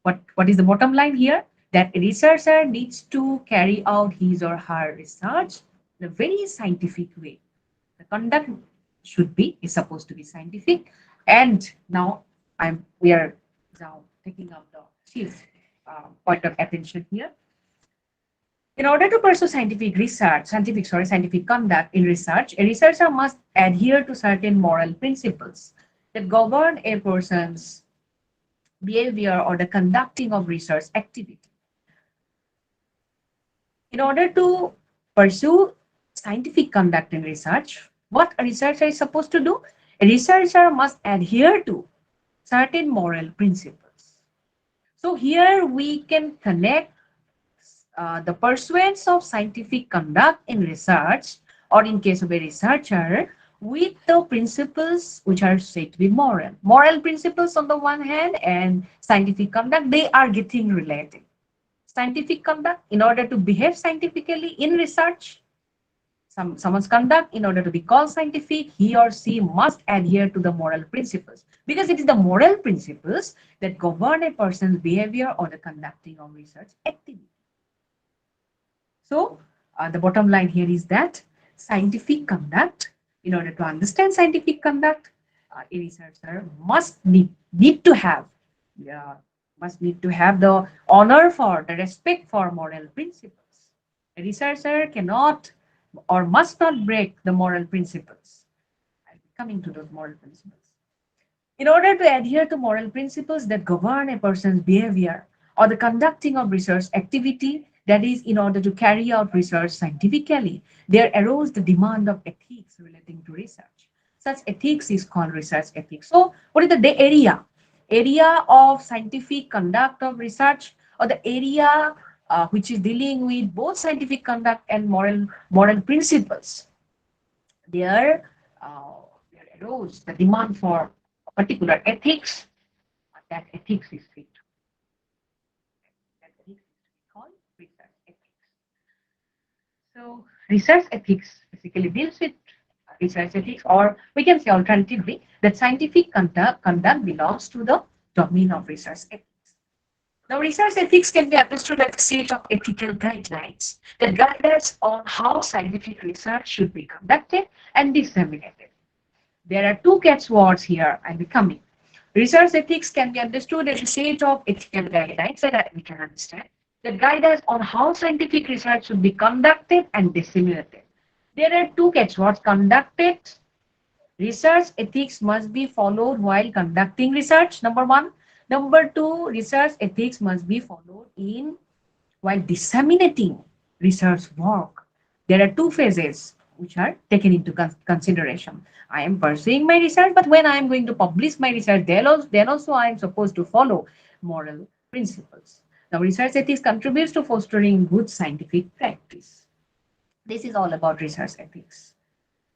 what is the bottom line here? That a researcher needs to carry out his or her research in a very scientific way. The conduct is supposed to be scientific. And now we are now taking up the chief point of attention here. In order to pursue scientific conduct in research, a researcher must adhere to certain moral principles that govern a person's behavior or the conducting of research activity. In order to pursue scientific conduct in research, what a researcher is supposed to do? A researcher must adhere to certain moral principles. So here we can connect the pursuance of scientific conduct in research, or in case of a researcher, with the principles which are said to be moral. Moral principles on the one hand and scientific conduct, they are getting related. Scientific conduct, in order to behave scientifically in research, someone's conduct, in order to be called scientific, he or she must adhere to the moral principles, because it is the moral principles that govern a person's behavior or the conducting of research activity. So the bottom line here is that scientific conduct, in order to understand scientific conduct, a researcher must need to have the honor for, the respect for moral principles. A researcher cannot or must not break the moral principles. I'll be coming to those moral principles. In order to adhere to moral principles that govern a person's behavior or the conducting of research activity, that is, in order to carry out research scientifically, there arose the demand of ethics relating to research. Such ethics is called research ethics. So what is the area of scientific conduct of research, or the area which is dealing with both scientific conduct and moral principles? There arose the demand for a particular ethics. That ethics is fit. That ethics is called research ethics. So research ethics basically deals with research ethics, or we can say alternatively that scientific conduct belongs to the domain of research ethics. Now, research ethics can be understood as a set of ethical guidelines that guide us on how scientific research should be conducted and disseminated. There are two catchwords here I'll be coming. Research ethics can be understood as a set of ethical guidelines that we can understand that guide us on how scientific research should be conducted and disseminated. There are two catchwords: conducted. Research ethics must be followed while conducting research, number one. Number two, research ethics must be followed while disseminating research work. There are two phases. which are taken into consideration. I am pursuing my research, but when I am going to publish my research, then also I am supposed to follow moral principles. Now, research ethics contributes to fostering good scientific practice. This is all about research ethics.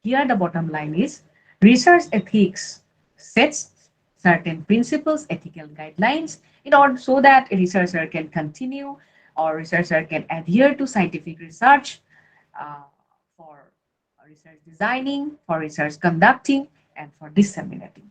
Here, the bottom line is research ethics sets certain principles, ethical guidelines, in order so that a researcher can continue or researcher can adhere to scientific research uh, for research designing, for research conducting, and for disseminating.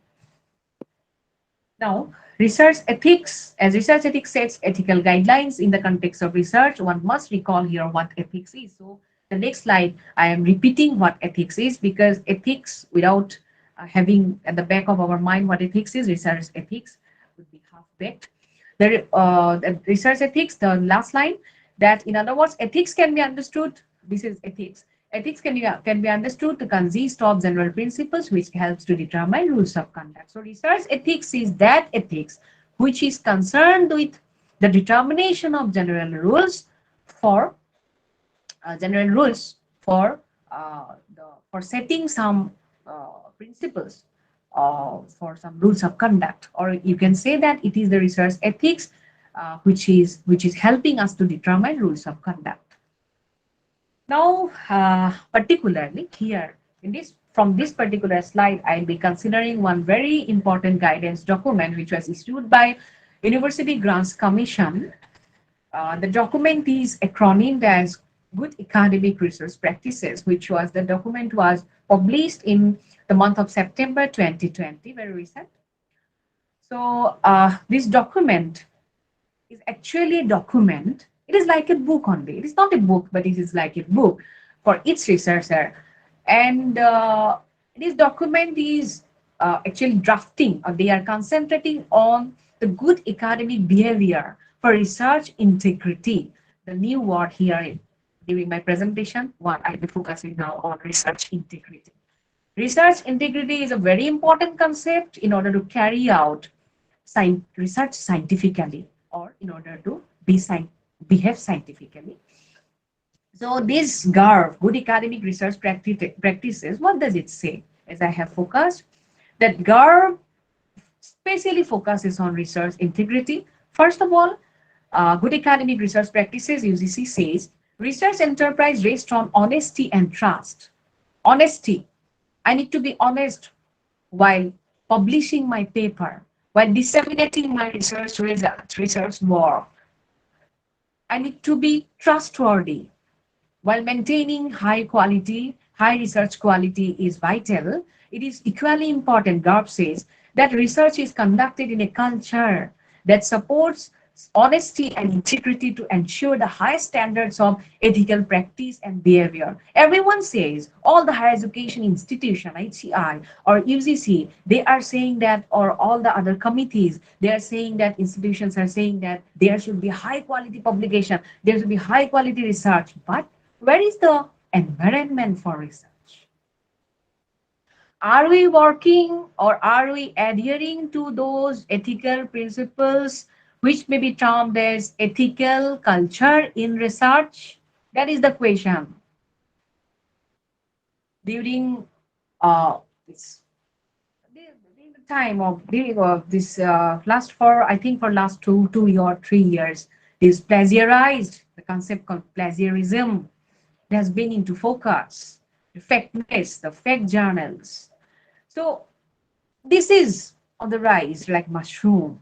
Now, research ethics sets ethical guidelines in the context of research. One must recall here what ethics is. So, the next slide, I am repeating what ethics is because ethics, without having at the back of our mind what ethics is, research ethics would be half-baked. The research ethics, the last line, that in other words, ethics can be understood. This is ethics. Ethics can be understood to consist of general principles which helps to determine rules of conduct. So research ethics is that ethics which is concerned with the determination of for general rules for setting some principles for some rules of conduct, or you can say that it is the research ethics which is helping us to determine rules of conduct. Now, particularly here in this from this particular slide, I'll be considering one very important guidance document which was issued by University Grants Commission. The document is acronymed as Good Academic Research Practices, which was the document was published in the month of September 2020, very recent. So this document is actually a document. It is like a book only. It is not a book, but it is like a book for each researcher. And this document is actually drafting, or they are concentrating on the good academic behavior for research integrity. The new word here during my presentation, what I'll be focusing now on research integrity. Research integrity is a very important concept in order to carry out research scientifically, or in order to behave scientifically. So this GARV, Good Academic Research Practices, what does it say? As I have focused, that GARV specially focuses on research integrity. First of all, Good Academic Research Practices, UGC, says research enterprise based on honesty and trust. Honesty. I need to be honest while publishing my paper, while disseminating my research results, research work. I need to be trustworthy while maintaining high quality. High research quality is vital. It is equally important, GARP says, that research is conducted in a culture that supports honesty and integrity to ensure the highest standards of ethical practice and behavior. Everyone says, all the higher education institution, HCI or UGC, they are saying that, or all the other committees, they are saying that, institutions are saying that there should be high quality publication, there should be high quality research. But where is the environment for research? Are we working or are we adhering to those ethical principles which may be termed as ethical culture in research? That is the question. During the time of this last for last two or 3 years, is plagiarized. The concept called plagiarism, it has been into focus. The fakeness, the fake journals. So this is on the rise like mushroom.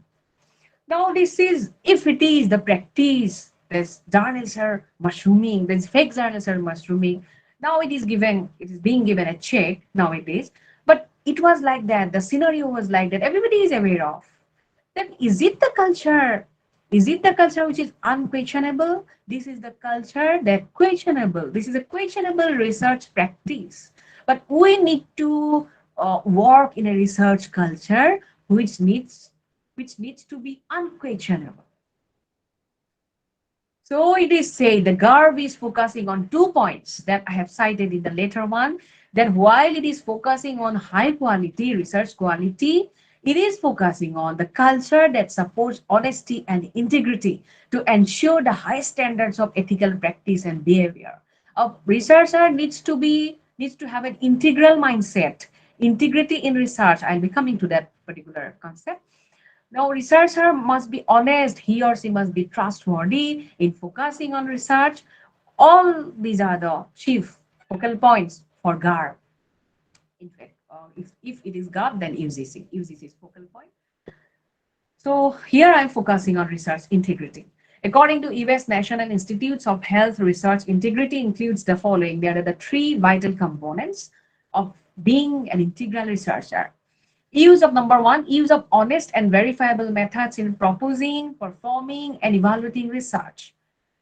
Now this is, if it is the practice, these journals are mushrooming, these fake journals are mushrooming. Now it is being given a check nowadays. But it was like that, the scenario was like that, everybody is aware of. Then is it the culture? Is it the culture which is unquestionable? This is the culture that questionable. This is a questionable research practice. But we need to work in a research culture which needs to be unquestionable. So it is said the GARV is focusing on 2 points that I have cited in the later one, that while it is focusing on high quality research quality, it is focusing on the culture that supports honesty and integrity to ensure the high standards of ethical practice and behavior. A researcher needs to be needs to have an integral mindset. Integrity in research, I'll be coming to that particular concept. Now, researcher must be honest, he or she must be trustworthy in focusing on research. All these are the chief focal points for GAR. In fact, if it is GAR, then UGC. UGC is focal point. So here I'm focusing on research integrity. According to US National Institutes of Health, research integrity includes the following. There are the three vital components of being an integral researcher. Use of number one, use of honest and verifiable methods in proposing, performing, and evaluating research.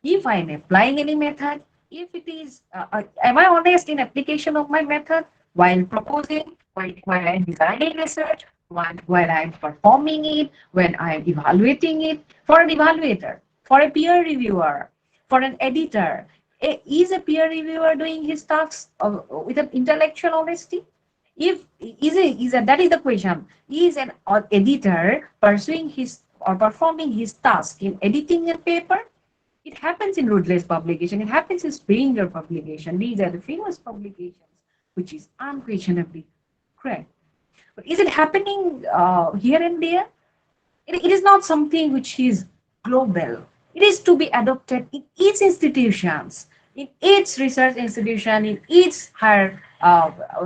If I am applying any method, if it is, am I honest in application of my method while proposing, while I'm designing research, while I'm performing it, when I'm evaluating it? For an evaluator, for a peer reviewer, for an editor, is a peer reviewer doing his tasks with an intellectual honesty? If that is the question. Is an editor pursuing his or performing his task in editing a paper? It happens in Rutledge publication. It happens in Springer publication. These are the famous publications, which is unquestionably correct. But is it happening here and there? It is not something which is global. It is to be adopted in each institutions, in each research institution, in each higher,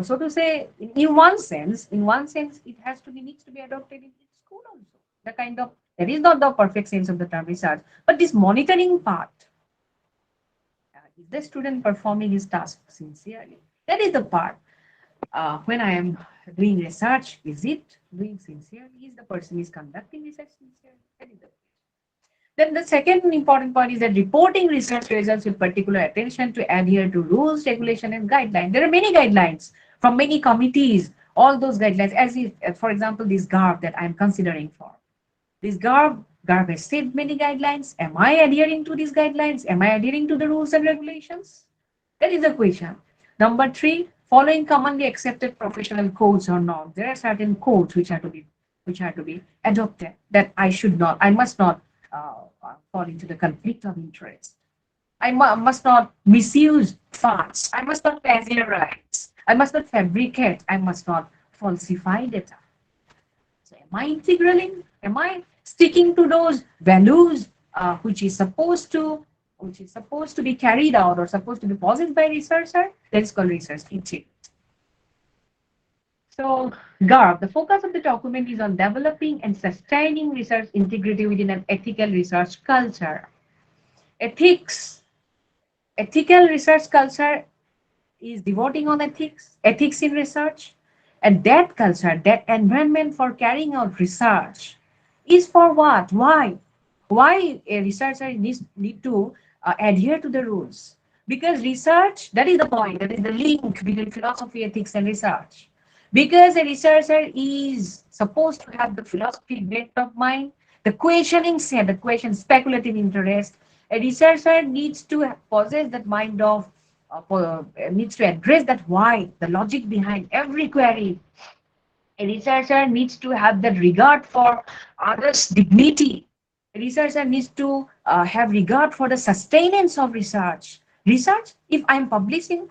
so to say, in one sense, it has to be needs to be adopted in each school also. The kind of that is not the perfect sense of the term research, but this monitoring part. Is the student performing his task sincerely? That is the part. When I am doing research, is it doing sincerely? Is the person is conducting research sincerely? That is the question. Then the second important point is that reporting research results with particular attention to adhere to rules, regulation, and guidelines. There are many guidelines from many committees. All those guidelines, as if, for example, this GARB that I'm considering for. This GARB has set many guidelines. Am I adhering to these guidelines? Am I adhering to the rules and regulations? That is the question. Number three, following commonly accepted professional codes or norms. There are certain codes which are to be adopted that I must not fall into the conflict of interest. I must not misuse funds. I must not plagiarize. I must not fabricate. I must not falsify data. So am I integraling? Am I sticking to those values which is supposed to be carried out or supposed to be possessed by researcher? That is called research integrity. So GARB, the focus of the document is on developing and sustaining research integrity within an ethical research culture. Ethical research culture is devoting on ethics in research, and that culture, that environment for carrying out research is for what? Why? Why a researcher need to adhere to the rules? Because research, that is the point, that is the link between philosophy, ethics, and research. Because a researcher is supposed to have the philosophy bent of mind, the questioning set, the question speculative interest. A researcher needs to possess that mind of, needs to address that why, the logic behind every query. A researcher needs to have that regard for others' dignity. A researcher needs to have regard for the sustenance of research. Research, if I'm publishing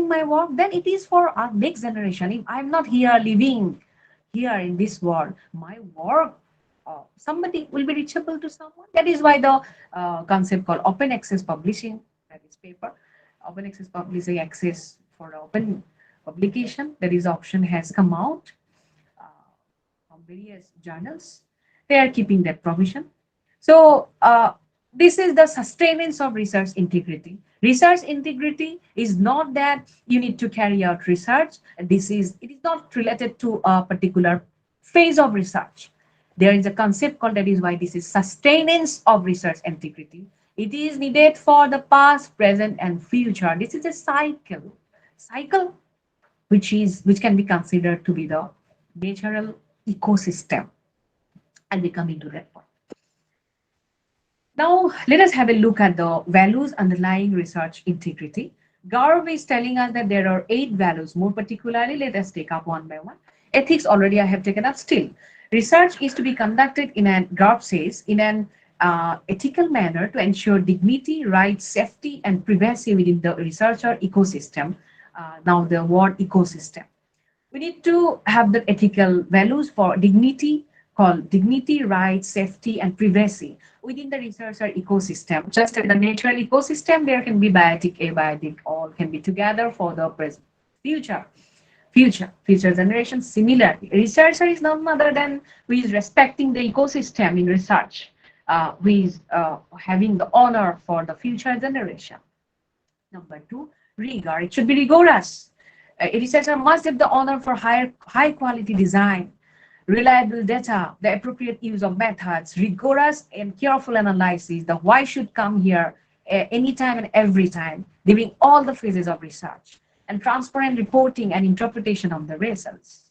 my work, then it is for our next generation. If I'm not here living here in this world, my work, somebody will be reachable to someone. That is why the concept called open access publishing, that is paper, open access publishing access for open publication, that is option has come out from various journals. They are keeping that provision. So this is the sustenance of research integrity. Research integrity is not that you need to carry out research. It is not related to a particular phase of research. There is a concept called, that is why this is sustenance of research integrity. It is needed for the past, present, and future. This is a cycle which can be considered to be the natural ecosystem. I'll be coming to that point. Now, let us have a look at the values underlying research integrity. GARB is telling us that there are 8 values. More particularly, let us take up one by one. Ethics, already I have taken up still. Research is to be conducted in an, GARB says, in an ethical manner to ensure dignity, rights, safety, and privacy within the researcher ecosystem. now the word ecosystem. We need to have the ethical values for dignity, called dignity, rights, safety, and privacy within the researcher ecosystem. Just in the natural ecosystem, there can be biotic, abiotic, all can be together for the future. Future generations. Similarly, researcher is none other than who is respecting the ecosystem in research, who is having the honor for the future generation. Number two, rigor. It should be rigorous. A researcher must have the honor for high quality design, reliable data, the appropriate use of methods, rigorous and careful analysis. The why should come here anytime and every time during all the phases of research, and transparent reporting and interpretation of the results.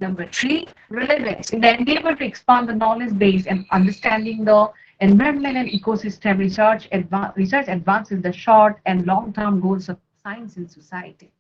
Number three, relevance. In the endeavor to expand the knowledge base and understanding the environment and ecosystem, research advances the short and long-term goals of science in society.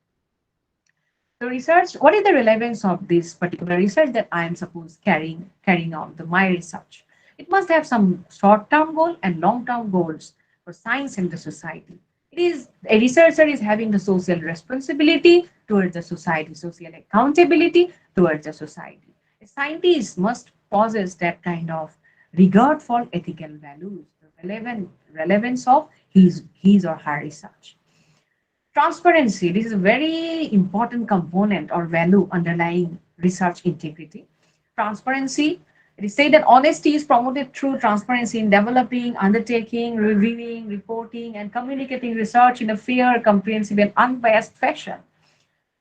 So research, what is the relevance of this particular research that I am supposed carrying out my research? It must have some short-term goal and long-term goals for science and the society. It is a researcher is having the social responsibility towards the society, social accountability towards the society. A scientist must possess that kind of regard for ethical values, the relevance of his or her research. Transparency, this is a very important component or value underlying research integrity. Transparency, it is said that honesty is promoted through transparency in developing, undertaking, reviewing, reporting, and communicating research in a fair, comprehensive, and unbiased fashion.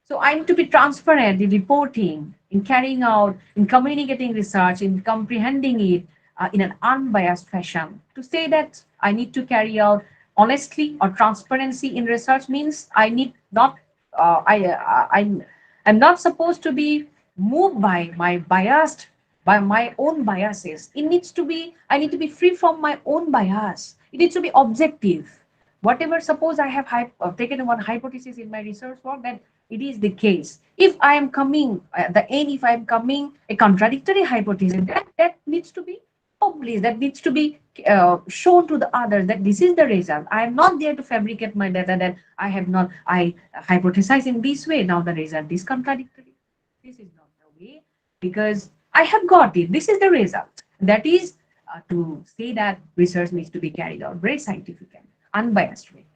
So I need to be transparent in reporting, in carrying out, in communicating research, in comprehending it in an unbiased fashion. To say that I need to carry out honestly or transparency in research means I need not, I'm not supposed to be moved by my own biases. It needs to be, I need to be free from my own bias. It needs to be objective. Whatever, suppose I have taken one hypothesis in my research work, that it is the case. If I am coming at the end, if I am coming a contradictory hypothesis, that needs to be published, that needs to be shown to the others that this is the result. I am not there to fabricate my data that I hypothesize in this way. Now the result is contradictory. This is not the way, because I have got it. This is the result. That is to say that research needs to be carried out very scientific and unbiased way.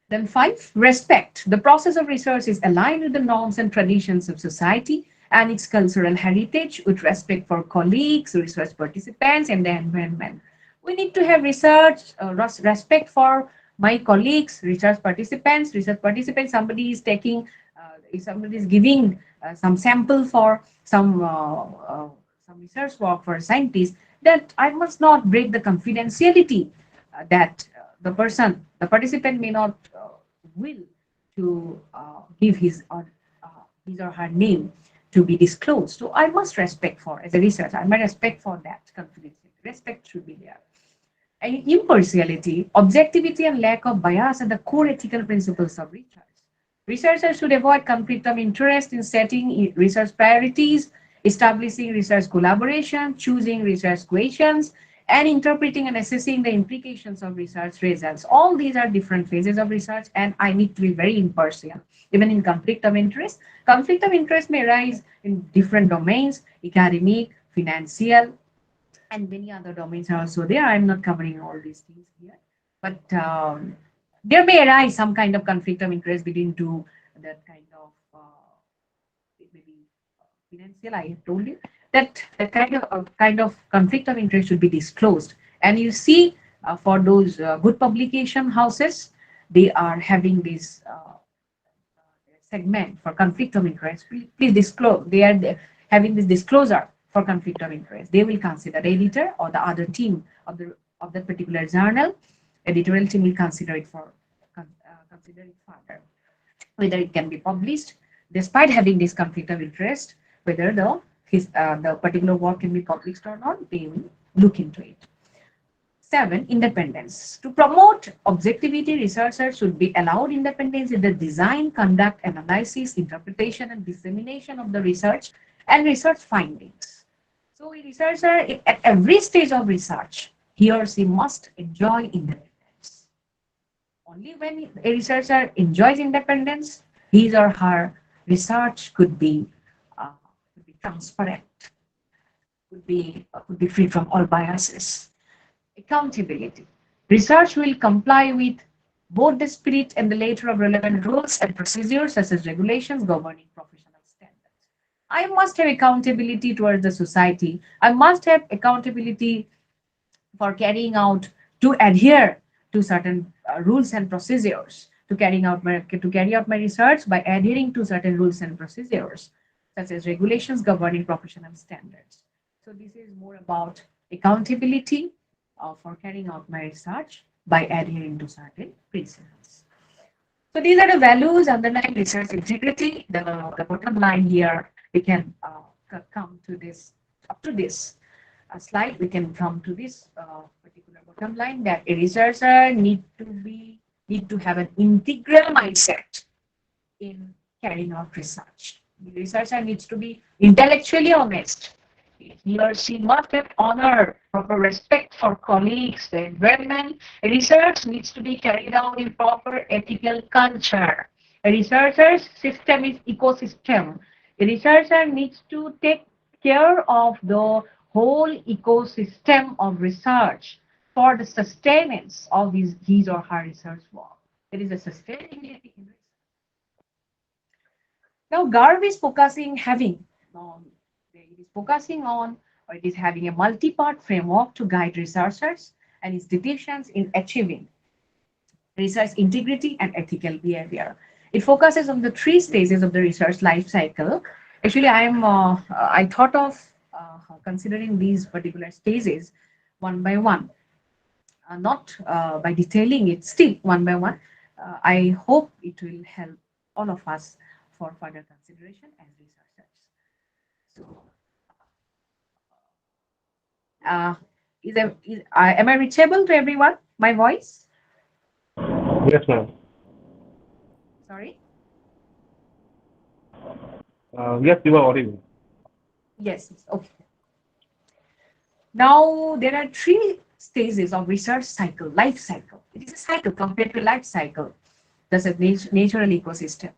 Then 5, respect. The process of research is aligned with the norms and traditions of society and its cultural heritage, with respect for colleagues, research participants, and the environment. We need to have respect for my colleagues, research participants. Somebody is taking, if somebody is giving some sample for some research work for a scientist, that I must not break the confidentiality that the participant may not will to give his or her name to be disclosed. So I must respect for, as a researcher, I must respect for that confidentiality. Respect should be there. And impartiality, objectivity, and lack of bias are the core ethical principles of research. Researchers should avoid conflict of interest in setting research priorities, establishing research collaboration, choosing research questions, and interpreting and assessing the implications of research results. All these are different phases of research, and I need to be very impartial. Even in conflict of interest may arise in different domains, academic, financial, and many other domains are also there. I'm not covering all these things here, but there may arise some kind of conflict of interest between two, that kind of maybe financial, I have told you that kind of conflict of interest should be disclosed. And you see, for those good publication houses, they are having this segment for conflict of interest. Please disclose. They are having this disclosure for conflict of interest. They will consider, editor or the other team of the particular journal, editorial team will consider it further, whether it can be published despite having this conflict of interest, whether the particular work can be published or not. They will look into it. 7, independence. To promote objectivity, researchers should be allowed independence in the design, conduct, analysis, interpretation, and dissemination of the research and research findings. So a researcher, at every stage of research, he or she must enjoy independence. only when a researcher enjoys independence, his or her research could be transparent, could be free from all biases. Accountability. Research will comply with both the spirit and the letter of relevant rules and procedures such as regulations governing professional standards. I must have accountability towards the society. I must have accountability for carrying out to adhere to certain rules and procedures to carry out my research by adhering to certain rules and procedures such as regulations governing professional standards. So this is more about accountability for carrying out my research by adhering to certain principles. So these are the values underlying research integrity. The bottom line here, we can come to this, up to this slide, we can come to this particular bottom line that a researcher need to have an integral mindset in carrying out research. The researcher needs to be intellectually honest. He or she must have honor, proper respect for colleagues, the environment. Research needs to be carried out in proper ethical culture. A researcher's system is ecosystem. A researcher needs to take care of the whole ecosystem of research for the sustenance of his or her research work. There is a sustainability in research. Now, GARV is focusing on, or it is having a multi-part framework to guide researchers and institutions in achieving research integrity and ethical behavior. It focuses on the three stages of the research life cycle. Actually, I thought of considering these particular stages one by one, not by detailing it, still one by one. I hope it will help all of us for further consideration as researchers. So, uh, am I reachable to everyone? My voice? Yes, ma'am. Sorry. Yes, you are audible. Yes. Okay. Now there are three stages of research cycle, life cycle. It is a cycle compared to life cycle. That's a natural ecosystem.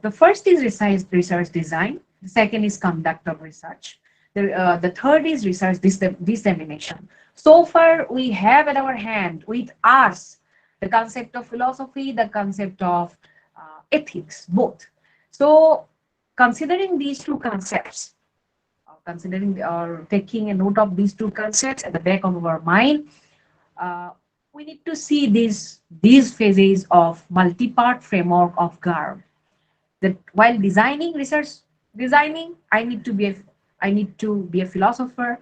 The first is research design. The second is conduct of research. The third is research dissemination. So far, we have at our hand with us the concept of philosophy, the concept of ethics, both. So, considering these two concepts, considering or taking a note of these two concepts at the back of our mind, uh, we need to see these phases of multi-part framework of GARB. That while designing, I need to be a philosopher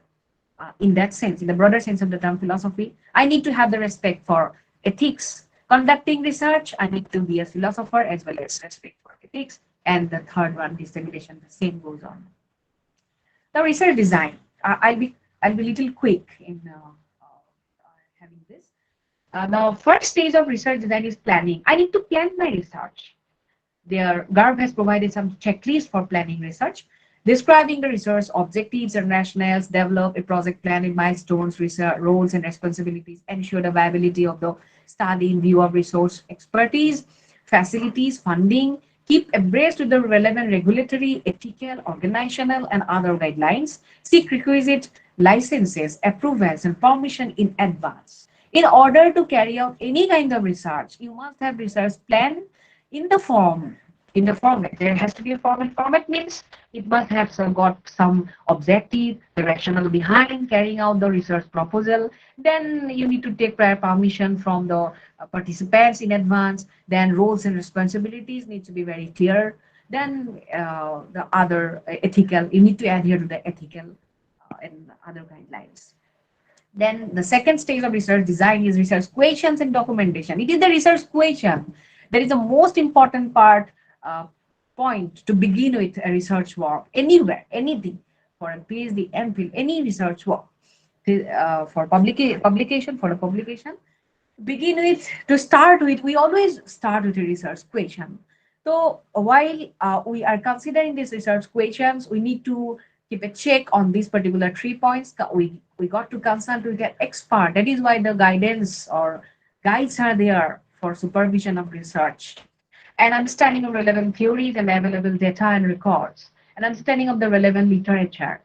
in that sense, in the broader sense of the term philosophy. I need to have the respect for ethics. Conducting research, I need to be a philosopher as well as respect for ethics. And the third one, dissemination, the same goes on. Now, research design. I'll be little quick in having this. Now, first stage of research design is planning. I need to plan my research. Their GARB has provided some checklists for planning research, describing the research objectives and rationales, develop a project plan in milestones, research roles and responsibilities, ensure the viability of the study in view of resource expertise, facilities, funding, keep abreast with the relevant regulatory, ethical, organizational, and other guidelines, seek requisite licenses, approvals, and permission in advance. In order to carry out any kind of research, you must have research plan in the format. There has to be a format. Format means it must have got some objective, the rationale behind carrying out the research proposal. Then you need to take prior permission from the participants in advance. Then roles and responsibilities need to be very clear. Then the other ethical, you need to adhere to the ethical and other guidelines. Then the second stage of research design is research questions and documentation. It is the research question that is the most important uh, point to begin with a research work anywhere, anything for a PhD, MPhil, any research work for publication, for a publication. Begin with, to start with, we always start with a research question. So while we are considering these research questions, we need to keep a check on these particular 3 points. We got to consult with an expert. That is why the guidance or guides are there for supervision of research, an understanding of relevant theories and available data and records, an understanding of the relevant literature.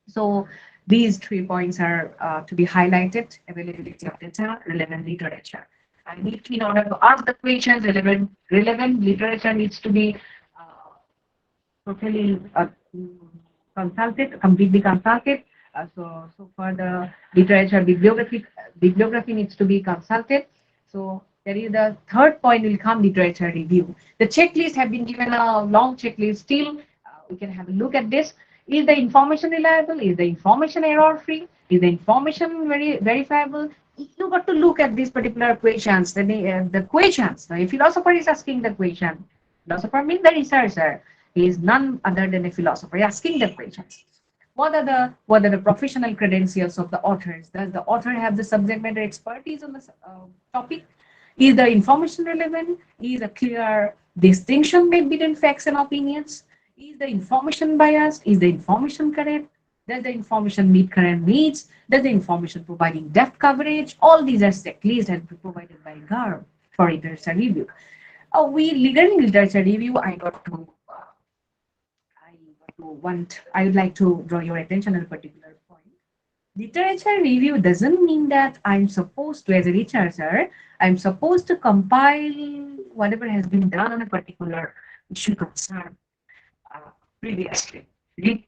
So these 3 points are to be highlighted: availability of data, relevant literature. And in order to ask the questions, relevant literature needs to be totally consulted, completely consulted. So for the literature, bibliography needs to be consulted. So there is the third point will come, literature review. The checklist have been given a long checklist. Still, we can have a look at this. Is the information reliable? Is the information error-free? Is the information verifiable? You got to look at these particular questions. The questions. A philosopher is asking the question. Philosopher means the researcher. He is none other than a philosopher asking the questions. What are the professional credentials of the authors? Does the author have the subject matter expertise on the topic? Is the information relevant? Is a clear distinction made between facts and opinions? Is the information biased? Is the information correct? Does the information meet current needs? Does the information providing depth coverage? All these are checklists and provided by GARB for literature review. Regarding literature review, I would like to draw your attention on a particular point. Literature review doesn't mean that I'm supposed to, as a researcher, I'm supposed to compile whatever has been done on a particular issue concern previously.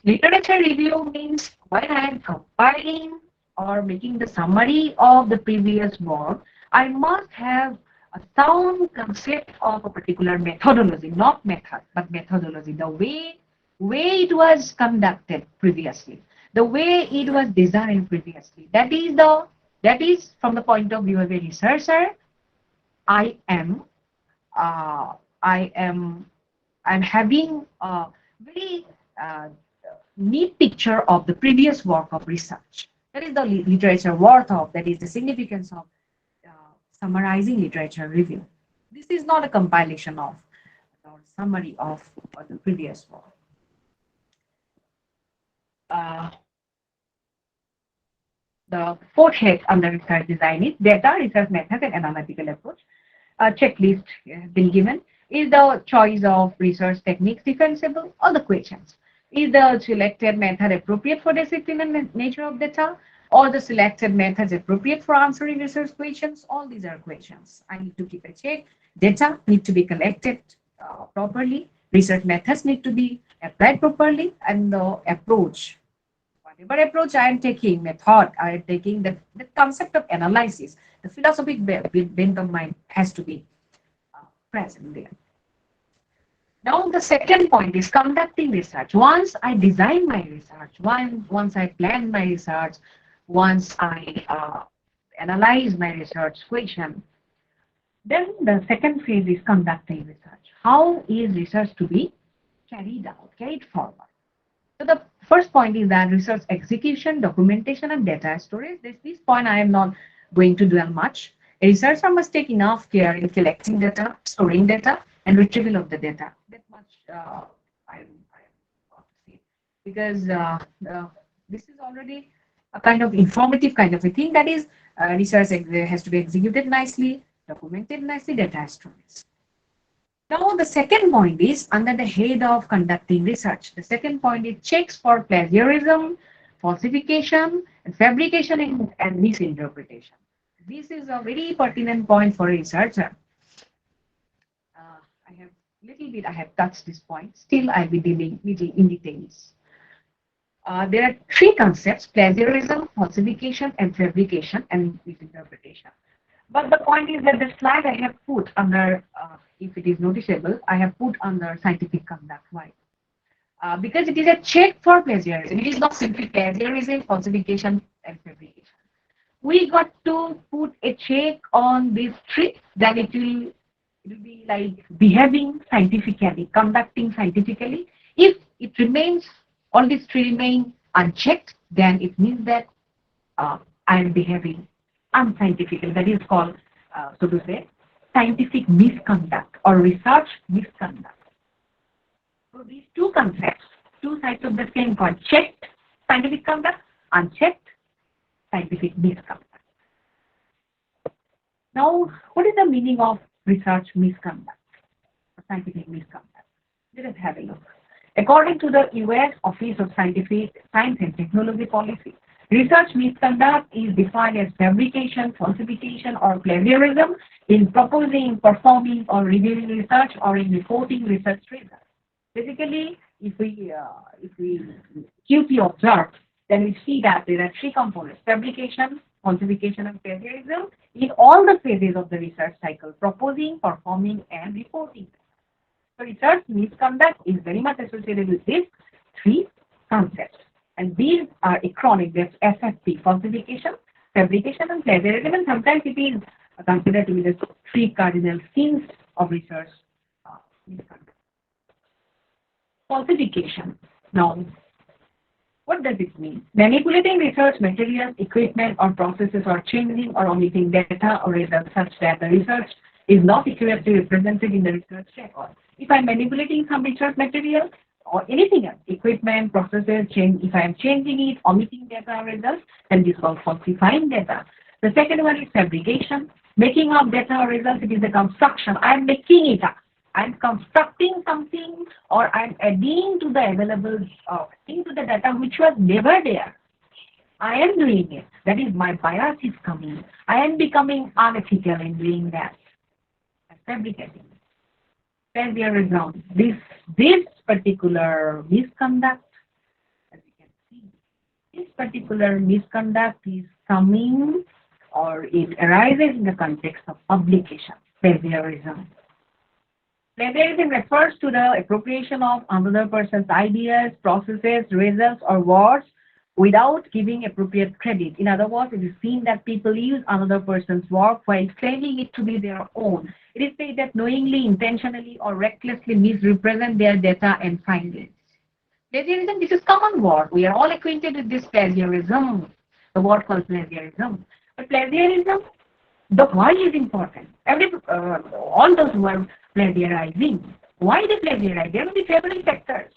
Literature review means when I'm compiling or making the summary of the previous work, I must have a sound concept of a particular methodology, not method, but methodology, the way it was conducted previously, the way it was designed previously. That is from the point of view of a researcher. I'm having a very neat picture of the previous work of research. That is the literature worth of. That is the significance of summarizing literature review. This is not a compilation of or summary of the previous work. The fourth head under research design is data, research method, and analytical approach. A checklist has been given. Is the choice of research techniques defensible? All the questions. Is the selected method appropriate for discipline and nature of data? Or the selected methods appropriate for answering research questions? All these are questions. I need to keep a check. Data need to be collected properly. Research methods need to be applied properly. And the approach, whatever approach I am taking, method I am taking, the concept of analysis, the philosophic bent of mind has to be present there. Now the second point is conducting research. Once I design my research, once I plan my research, once I analyze my research question, then the second phase is conducting research. How is research to be carried forward? So the first point is that research execution, documentation, and data storage. This point I am not going to dwell much. A researcher must take enough care in collecting data, storing data, and retrieval of the data. That much I see, because this is already a kind of informative kind of a thing. That is, research has to be executed nicely, documented nicely, data storage. Now the second point is under the head of conducting research. The second point is checks for plagiarism, falsification, and fabrication and misinterpretation. This is a very pertinent point for a researcher. I have touched this point. Still, I'll be dealing in details. There are three concepts: plagiarism, falsification, and fabrication and misinterpretation. But the point is that the slide I have put under, if it is noticeable, I have put under scientific conduct. Why? Because it is a check for plagiarism. It is not simply plagiarism, falsification, and fabrication. We got to put a check on these three, then it will be like behaving scientifically, conducting scientifically. If it remains, all these three remain unchecked, then it means that I am behaving unscientifically. That is called, so to say, scientific misconduct or research misconduct. So these two concepts, two sides of the same coin: checked scientific conduct, unchecked scientific misconduct. Now, what is the meaning of research misconduct, or scientific misconduct? Let us have a look. According to the US Office of Scientific Science and Technology Policy, research misconduct is defined as fabrication, falsification, or plagiarism in proposing, performing, or reviewing research or in reporting research results. Basically, if we cutely observe, then we see that there are three components: fabrication, falsification, and plagiarism in all the phases of the research cycle: proposing, performing, and reporting. So research misconduct is very much associated with these three concepts. And these are acronyms: there's FFP, falsification, fabrication, and plagiarism, and sometimes it is considered to be the three cardinal sins of research misconduct. Falsification. Now, what does it mean? Manipulating research materials, equipment, or processes, or changing or omitting data or results such that the research is not accurately represented in the research record. If I'm manipulating some research material or anything else, equipment, processes, if I am changing it, omitting data or results, then this is called falsifying data. The second one is fabrication, making up data or results. It is a construction. I am making it up. I'm constructing something, or I'm adding to the available, into the data which was never there. I am doing it. That is, my bias is coming. I am becoming unethical in doing that. I'm fabricating. Plagiarism. This particular misconduct, as you can see, this particular misconduct is coming, or it arises in the context of publication. Plagiarism. Plagiarism refers to the appropriation of another person's ideas, processes, results, or words without giving appropriate credit. In other words, it is seen that people use another person's work while claiming it to be their own. It is said that knowingly, intentionally, or recklessly misrepresent their data and findings. Plagiarism, this is common word. We are all acquainted with this plagiarism, the word called plagiarism. But plagiarism, the why is important. All those who are plagiarizing, why they plagiarize? There will be several factors.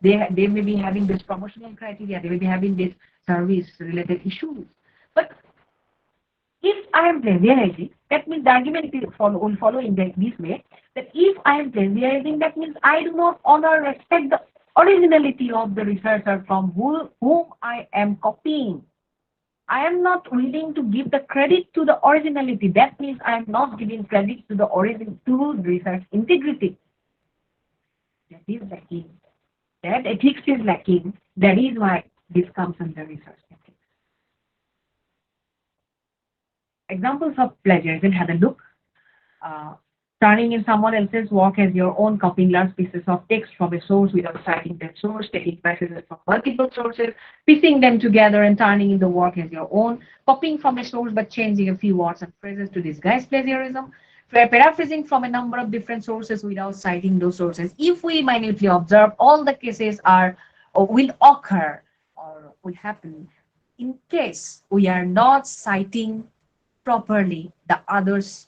They may be having this promotional criteria, they may be having this service-related issues. But if I am plagiarizing, that means the argument will follow in this way, that if I am plagiarizing, that means I do not honor, respect the originality of the researcher from whom I am copying. I am not willing to give the credit to the originality. That means I am not giving credit to the research integrity. That is lacking. That ethics is lacking. That is why this comes under research ethics. Examples of plagiarism: have a look. Turning in someone else's work as your own, copying large pieces of text from a source without citing that source, taking passages from multiple sources, piecing them together and turning in the work as your own, copying from a source but changing a few words and phrases to disguise plagiarism, paraphrasing from a number of different sources without citing those sources. If we minutely observe, all the cases will occur or will happen in case we are not citing properly the other's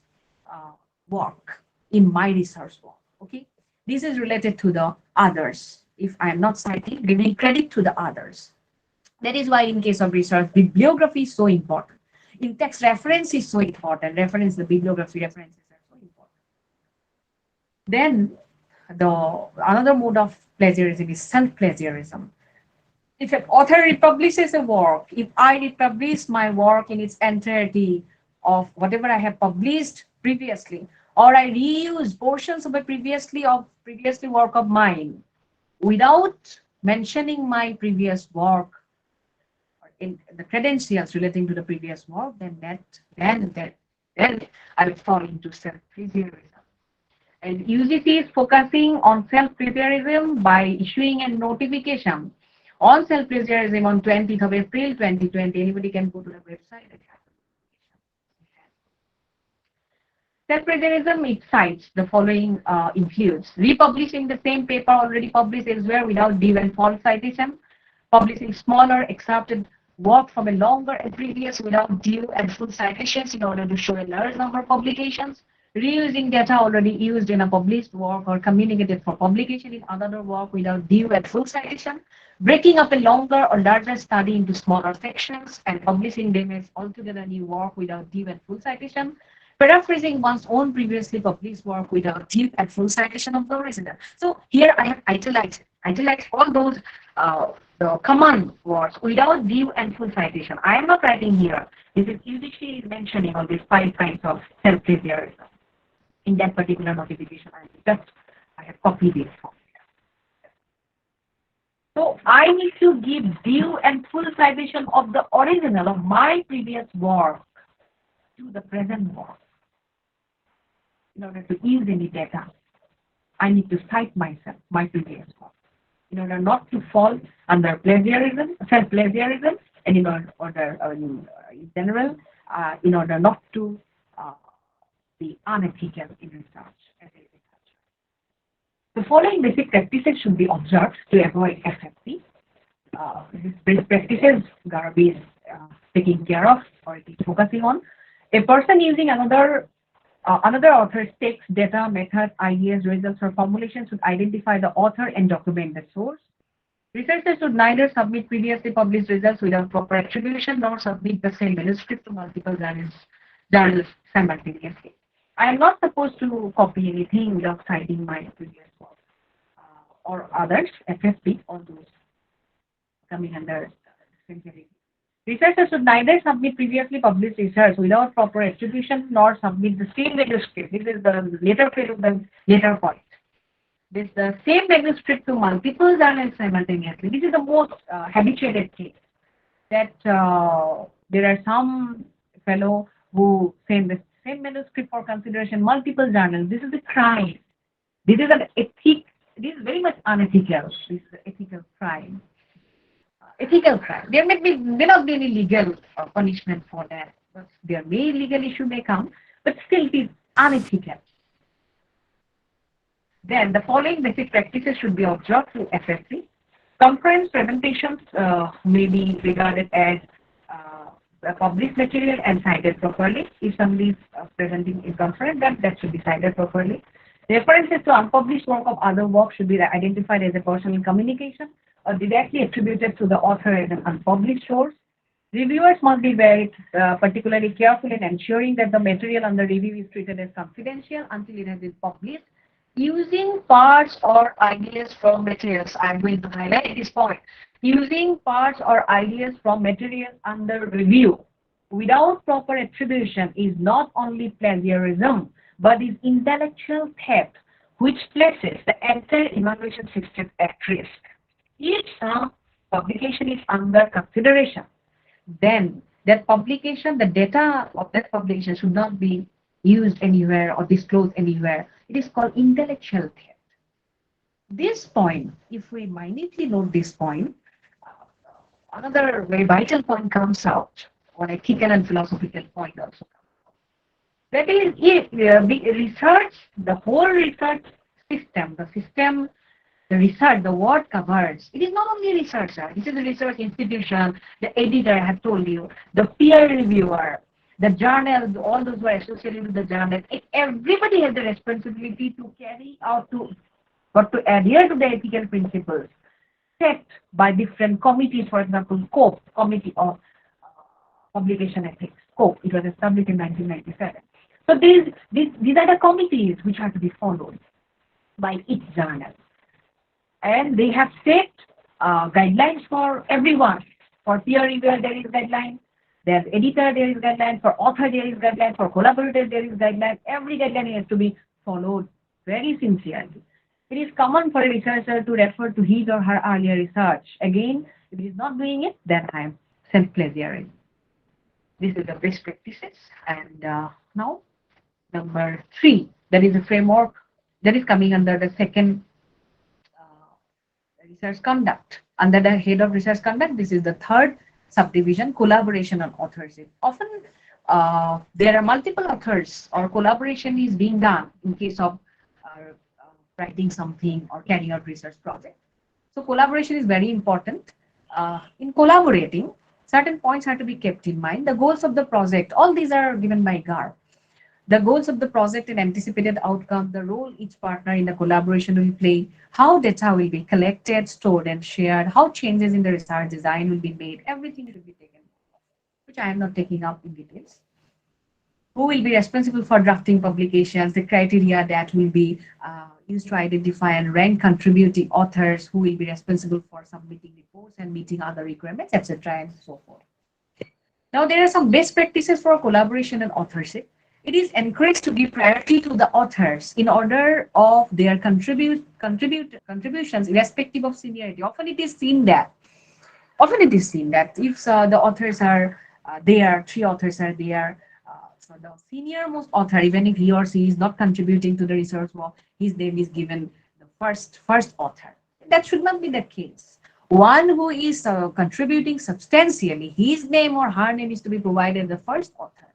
work in my research work. Okay, this is related to the others. If I am not citing, giving credit to the others. That is why in case of research, bibliography is so important. In text, reference is so important. Reference, the bibliography references are so important. Then another mode of plagiarism is self-plagiarism. If an author republishes a work, if I republish my work in its entirety of whatever I have published previously, or I reuse portions of a previously work of mine without mentioning my previous work or in the credentials relating to the previous work, then I will fall into self-plagiarism. And UGC is focusing on self-plagiarism by issuing a notification on self-plagiarism on 20th of April 2020. Anybody can go to the website. Self-plagiarism, it cites the following includes: republishing the same paper already published elsewhere without due and false citation, publishing smaller excerpted work from a longer and previous without due and full citations in order to show a large number of publications, reusing data already used in a published work or communicated for publication in another work without due and full citation, breaking up a longer or larger study into smaller sections and publishing them as altogether new work without due and full citation, paraphrasing one's own previously published work without due and full citation of the original. So here I have italics all those the command words without due and full citation. I am not writing here. This is UGC is mentioning all these 5 kinds of self-plagiarism in that particular notification. I have copied it from. So I need to give due and full citation of the original of my previous work to the present work. In order to use any data, I need to cite myself, my previous work, in order not to fall under plagiarism, self-plagiarism, and in in general, in order not to be unethical in research. The following basic practices should be observed to avoid FFP. These practices Garvey is taking care of or it is focusing on. A person using another author's text, data, method, ideas, results, or formulations should identify the author and document the source. Researchers should neither submit previously published results without proper attribution nor submit the same manuscript to multiple journals simultaneously. I am not supposed to copy anything without citing my previous work or others, FFP, or those coming under scientific. Researchers should neither submit previously published research without proper attribution nor submit the same manuscript. This is the later phase of the later point. This the same manuscript to multiple journals simultaneously. This is the most habituated case. That there are some fellow who send the same manuscript for consideration multiple journals. This is a crime. This is an ethic. This is very much unethical. This is an ethical crime. Ethical crime. There may not be any legal punishment for that. But there may legal issue may come, but still it is unethical. Then the following basic practices should be observed through FFP. Conference presentations may be regarded as published material and cited properly. If somebody is presenting in conference, then that should be cited properly. References to unpublished work of other work should be identified as a personal communication or directly attributed to the author as an unpublished source. Reviewers must be very particularly careful in ensuring that the material under review is treated as confidential until it has been published. Using parts or ideas from materials, I'm going to highlight this point. Using parts or ideas from materials under review without proper attribution is not only plagiarism, but is intellectual theft, which places the entire evaluation system at risk. If some publication is under consideration, then that publication, the data of that publication should not be used anywhere or disclosed anywhere. It is called intellectual theft. This point, if we minutely note this point, another very vital point comes out, or ethical and philosophical point also. That is, if research, the whole research system, the research, the word covers. It is not only researcher. This is a research institution, the editor, I have told you, the peer reviewer, the journal, all those who are associated with the journal. Everybody has the responsibility to carry out to adhere to the ethical principles set by different committees. For example, COPE, Committee of Publication Ethics. COPE, it was established in 1997. So these are the committees which have to be followed by each journal. And they have set guidelines for everyone. For peer reviewer, there is guideline. There's editor, there is guideline. For author, there is guideline. For collaborator, there is guideline. Every guideline has to be followed very sincerely. It is common for a researcher to refer to his or her earlier research. Again, if he is not doing it, then I am self-plagiarizing. This is the best practices. And now, number 3, that is a framework that is coming under the second research conduct. Under the head of research conduct, this is the third subdivision, collaboration on authorship. Often there are multiple authors or collaboration is being done in case of writing something or carrying out research project. So collaboration is very important. In collaborating, certain points have to be kept in mind. The goals of the project, all these are given by GAR. The goals of the project and anticipated outcome, the role each partner in the collaboration will play, how data will be collected, stored, and shared, how changes in the research design will be made, everything should be taken, which I am not taking up in details. who will be responsible for drafting publications, the criteria that will be used to identify and rank contributing authors, who will be responsible for submitting reports and meeting other requirements, etc., and so forth. Now, there are some best practices for collaboration and authorship. It is encouraged to give priority to the authors in order of their contributions, irrespective of seniority. Often it is seen that if the authors are there, three authors are there, so the senior most author, even if he or she is not contributing to the research work, his name is given the first author. That should not be the case. One who is contributing substantially, his name or her name is to be provided the first author.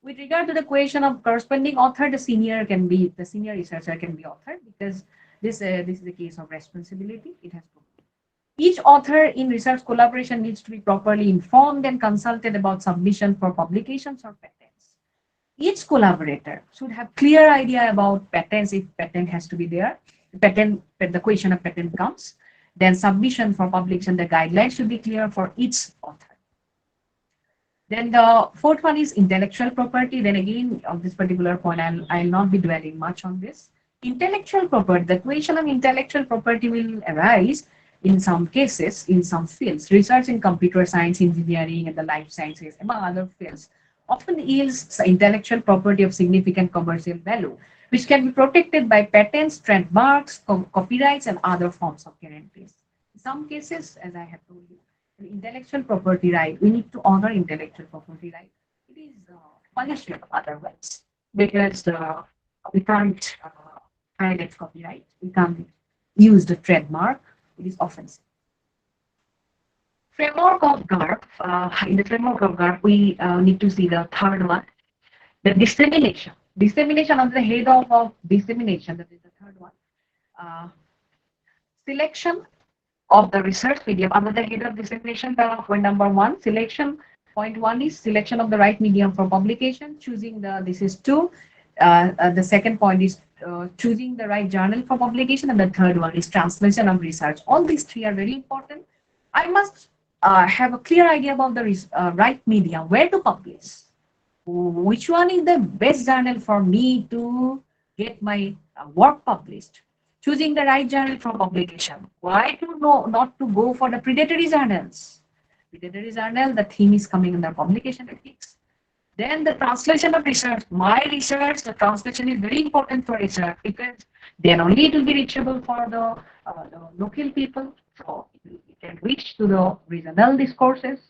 With regard to the question of corresponding author, the senior researcher can be author, because this is a case of responsibility. It has to be. Each author in research collaboration needs to be properly informed and consulted about submission for publications or patents. Each collaborator should have clear idea about patents if patent has to be there. The question of patent comes. Then submission for publication, the guidelines should be clear for each author. Then the fourth one is intellectual property. Then again, on this particular point, I'll not be dwelling much on this. Intellectual property, the question of intellectual property will arise in some cases, in some fields. Research in computer science, engineering, and the life sciences, among other fields, often yields intellectual property of significant commercial value, which can be protected by patents, trademarks, copyrights, and other forms of guarantees. In some cases, as I have told you, intellectual property right, we need to honor intellectual property right. It is punishable otherwise, because we can't violate copyright, we can't use the trademark, it is offensive. Framework of GARP, in the framework of GARP, we need to see the third one, the dissemination. Dissemination under the head of dissemination, that is the third one. Selection of the research medium under the head of dissemination, point number one, selection. Point one is selection of the right medium for publication, choosing this is two. The second point is choosing the right journal for publication, and the third one is translation of research. All these three are very important. I must have a clear idea about the right medium, where to publish. Which one is the best journal for me to get my work published? Choosing the right journal for publication. Why not to go for the predatory journals? Predatory journal, the theme is coming in the publication ethics. Then the translation of research. My research, the translation is very important for research, because then only it will be reachable for the local people. So it can reach to the regional discourses.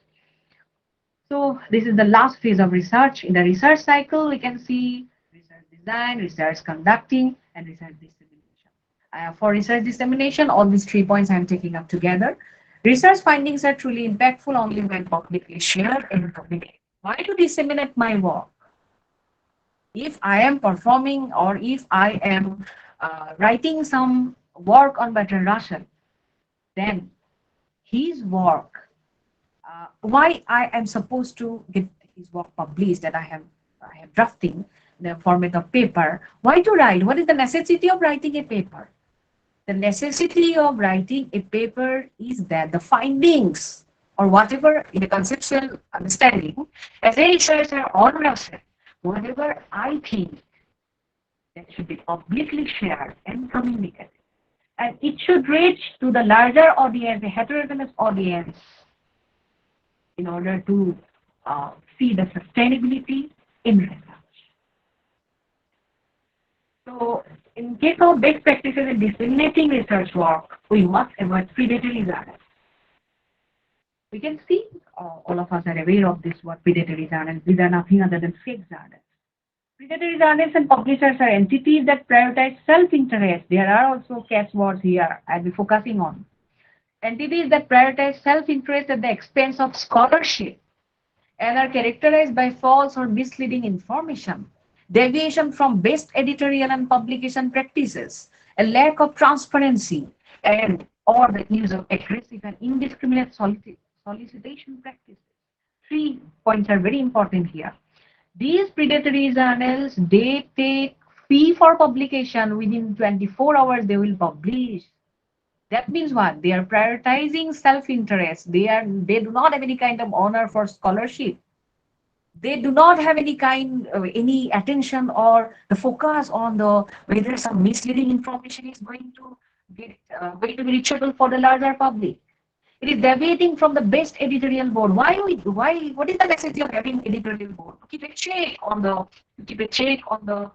So this is the last phase of research. In the research cycle, we can see research design, research conducting, and research dissemination. For research dissemination, all these 3 points I am taking up together. Research findings are truly impactful only when publicly shared and communicated. Why to disseminate my work? If I am performing, or if I am writing some work on Bertrand Russell, then his work, why I am supposed to get his work published, that I have drafting the format of paper. Why to write? What is the necessity of writing a paper? The necessity of writing a paper is that the findings, or whatever in the conceptual understanding, as a researcher on Russell, whatever I think, that should be publicly shared and communicated. And it should reach to the larger audience, a heterogeneous audience, in order to see the sustainability in research. So, in case of best practices in disseminating research work, we must avoid predatory journals. We can see, all of us are aware of this word, predatory journals. These are nothing other than fake journals. Predatory journals and publishers are entities that prioritize self-interest. There are also catchwords here I'll be focusing on. Entities that prioritize self-interest at the expense of scholarship and are characterized by false or misleading information, deviation from best editorial and publication practices, a lack of transparency, and or the use of aggressive and indiscriminate solicitation practices. 3 points are very important here. These predatory journals, they take fee for publication. Within 24 hours, they will publish. That means what? They are prioritizing self-interest. They do not have any kind of honor for scholarship. They do not have any any attention or the focus on the whether some misleading information is going to be reachable for the larger public. It is deviating from the best editorial board. What is the necessity of having editorial board? To keep a check on the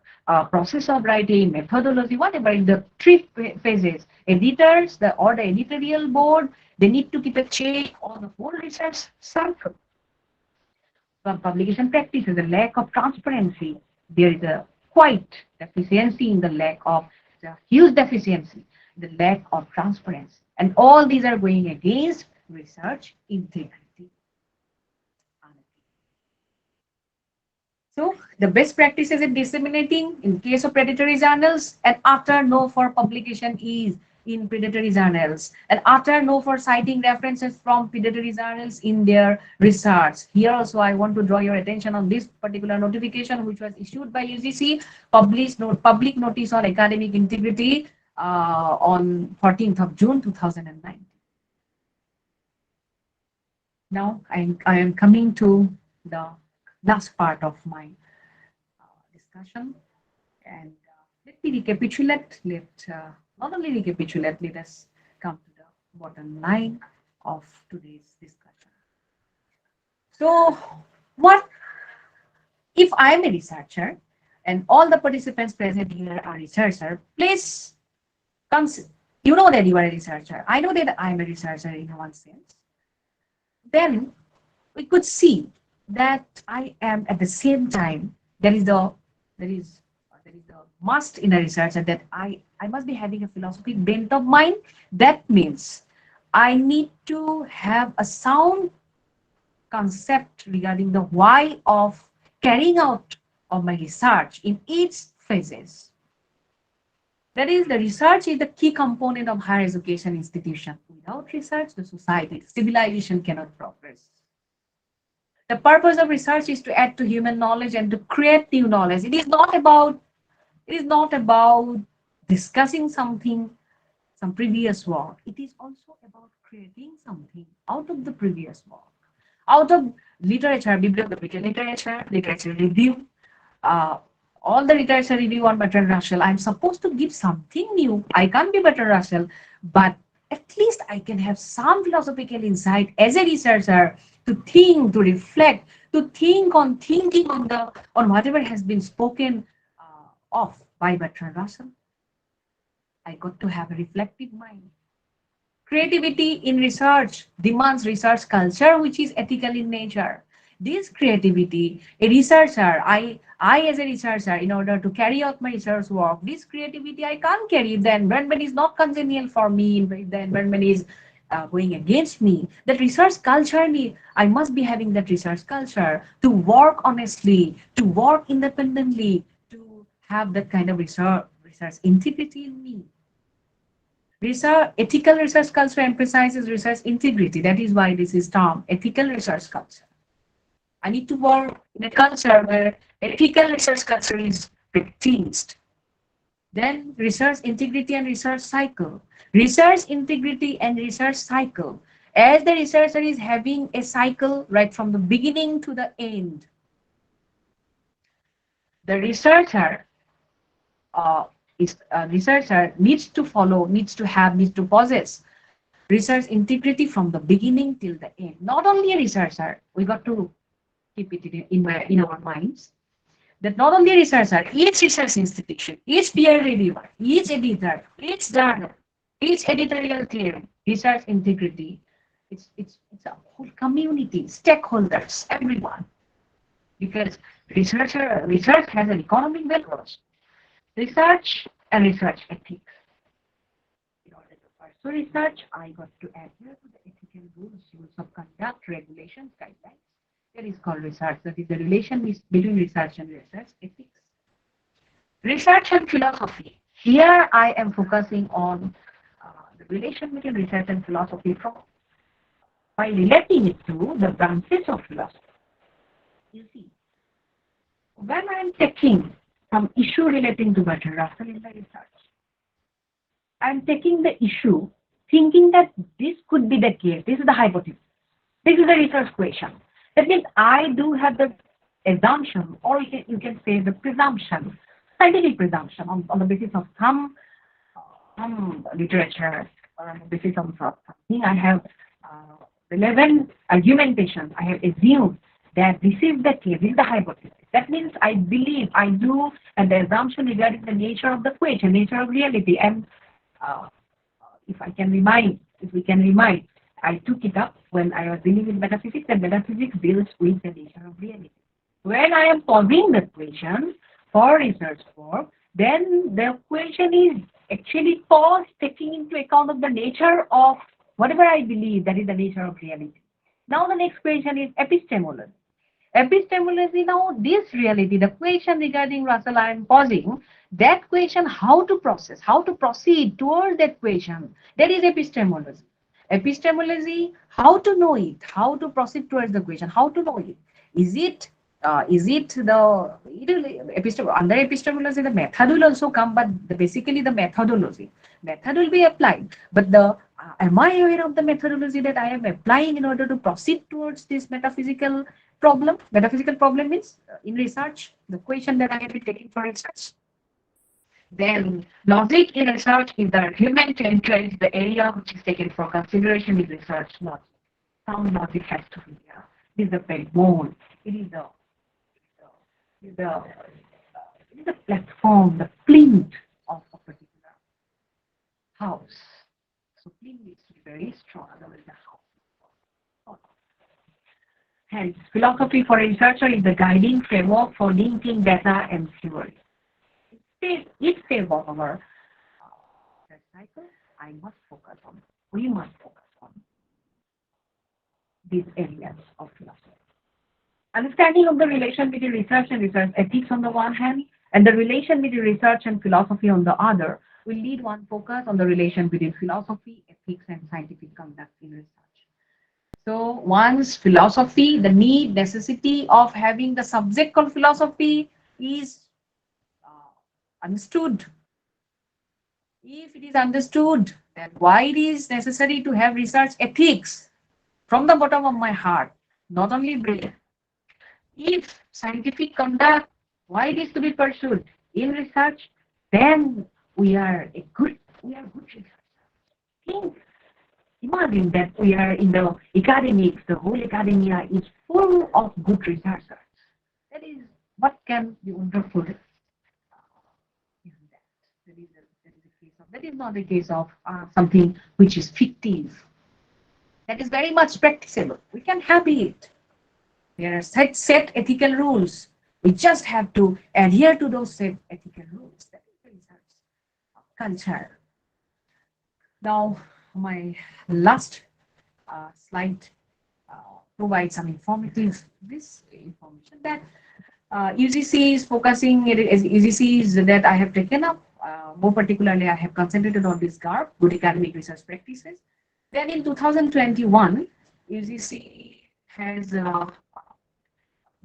process of writing, methodology, whatever in the three phases. Editors, or the editorial board, they need to keep a check on the whole research cycle. Publication practices, the lack of transparency. There is a quite deficiency in the lack of the huge deficiency, the lack of transparency. And all these are going against research integrity. So the best practices in disseminating in case of predatory journals and utter no for publication is in predatory journals and utter no for citing references from predatory journals in their research. Here also I want to draw your attention on this particular notification which was issued by UGC, public notice on academic integrity on 14th of June 2019. Now I am coming to the last part of my discussion, and let me recapitulate. Not only recapitulate, let us come to the bottom line of today's discussion. So, what if I am a researcher and all the participants present here are researchers? Please you know that you are a researcher. I know that I am a researcher in one sense. Then we could see that I am at the same time, there is the must in a researcher that I must be having a philosophic bent of mind. That means I need to have a sound concept regarding the why of carrying out of my research in each phases. That is, the research is the key component of higher education institution. Without research, the society, civilization cannot progress. The purpose of research is to add to human knowledge and to create new knowledge. It is not about discussing something, some previous work. It is also about creating something out of the previous work. Out of literature, bibliographical literature review, all the literature review on Bertrand Russell, I'm supposed to give something new. I can't be Bertrand Russell, but at least I can have some philosophical insight as a researcher to think, to reflect, to think on whatever has been spoken of by Bertrand Russell. I got to have a reflective mind. Creativity in research demands research culture which is ethical in nature. This creativity, a researcher, I as a researcher, in order to carry out my research work, this creativity I can't carry if the environment is not congenial for me, if the environment is going against me. That research culture, I must be having that research culture to work honestly, to work independently, to have that kind of research integrity in me. Ethical research culture emphasizes research integrity. That is why this is termed ethical research culture. I need to work in a culture where ethical research culture is practiced. Then research integrity and research cycle. Research integrity and research cycle. As the researcher is having a cycle right from the beginning to the end, the researcher needs to possess research integrity from the beginning till the end. Not only a researcher, we got to keep it in our minds that not only a researcher, each research institution, each peer reviewer, each editor, each journal, each editorial claim, research integrity, it's a whole community, stakeholders, everyone. Because research has an economic value. Research and research ethics. In order to pursue research, I got to adhere to the ethical rules of conduct, regulations, guidelines. That is called research. That is the relation between research and research ethics. Research and philosophy. Here I am focusing on the relation between research and philosophy by relating it to the branches of philosophy. You see, when I am taking some issue relating to Bertrand Russell in the research, I am taking the issue thinking that this could be the case. This is the hypothesis. This is the research question. That means I do have the assumption, or you can say the presumption, scientific presumption on the basis of some literature or on the basis of something. I have relevant argumentation. I have assumed that this is the case, this is the hypothesis. That means I believe, I do, and the assumption regarding the nature of the question, nature of reality. And if we can remind, I took it up when I was dealing with metaphysics, and metaphysics deals with the nature of reality. When I am posing the question for research work, then the question is actually posed taking into account of the nature of whatever I believe that is the nature of reality. Now the next question is epistemology. Epistemology, now this reality, the question regarding Russell I am posing, that question, how to process, how to proceed towards that question, that is epistemology. Epistemology, how to know it, how to proceed towards the question, how to know it. Is it under epistemology, the method will also come, but basically the methodology. Method will be applied, but am I aware of the methodology that I am applying in order to proceed towards this metaphysical problem? Metaphysical problem means in research, the question that I have been taking for research. Then logic in research is the argument to encourage the area which is taken for consideration in research logic. Some logic has to be there. It is the backbone. It is the platform, the plinth of a particular house. So plinth needs to be very strong, otherwise the house. Hence, philosophy for a researcher is the guiding framework for linking data and theory. Each step of our cycle, we must focus on these areas of philosophy. Understanding of the relation between research and research ethics on the one hand, and the relation between research and philosophy on the other, will lead one focus on the relation between philosophy, ethics, and scientific conduct in research. So once philosophy, the necessity of having the subject called philosophy is understood. If it is understood that why it is necessary to have research ethics from the bottom of my heart, not only brain. If scientific conduct, why it is to be pursued in research, then we are good researchers. Think, imagine that we are in the academics, the whole academia is full of good researchers. That is what can be wonderful. That is not a case of something which is fictive. That is very much practicable. We can have it. There are set ethical rules. We just have to adhere to those set ethical rules. That is the research culture. Now, my last slide provides some information that UGC is focusing. UGC that I have taken up. More particularly, I have concentrated on this GARP, Good Academic Research Practices. Then in 2021, UGC has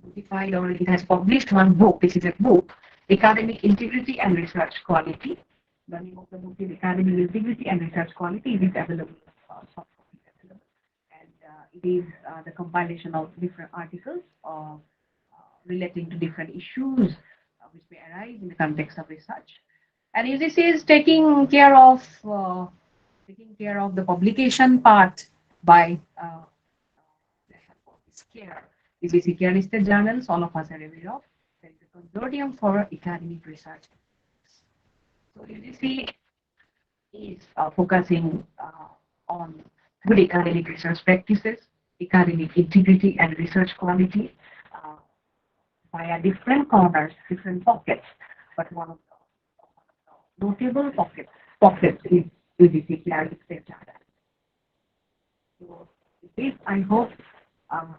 notified, or it has published one book. This is a book, Academic Integrity and Research Quality. The name of the book is Academic Integrity and Research Quality. It is available, and it is the compilation of different articles relating to different issues which may arise in the context of research. And UGC is taking care of the publication part by CARE. UGC CARE listed journals, all of us are aware of. There is a consortium for academic research. So UGC is focusing on good academic research practices, academic integrity and research quality via different corners, different pockets. But one of the notable pockets is UGC CARE listed journals. So with this, I hope some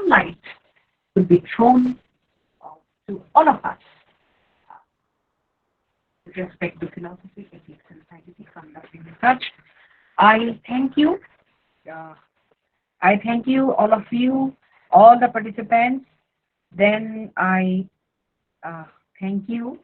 light will be thrown to all of us with respect to philosophy, ethics, and scientific conduct in research. I thank you. I thank you, all of you, all the participants. Then I thank you.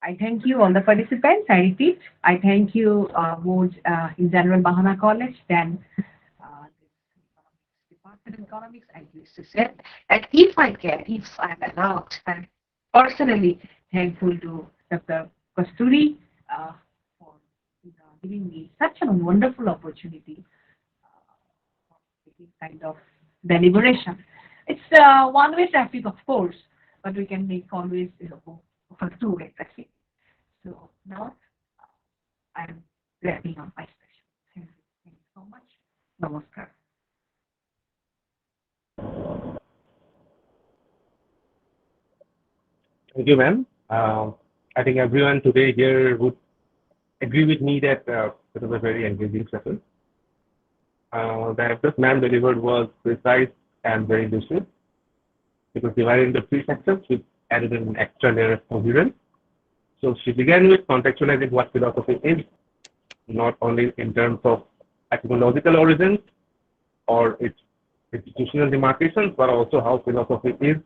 I thank you, all the participants. I repeat, I thank you, both in General Bahana College, then this Department of Economics, I used to say. And if I can, if I'm allowed, I'm personally thankful to Dr. Kasturi for giving me such a wonderful opportunity for this kind of deliberation. It's one-way traffic, of course, but we can make always for two-way traffic. So now I'm wrapping up my session. Thank you so much. Namaskar. Thank you, ma'am. I think everyone today here would agree with me that it was a very engaging session. The address ma'am delivered was precise and very lucid. It was divided into three sections, which added an extra layer of coherence. So she began with contextualizing what philosophy is, not only in terms of etymological origins or its institutional demarcations, but also how philosophy is.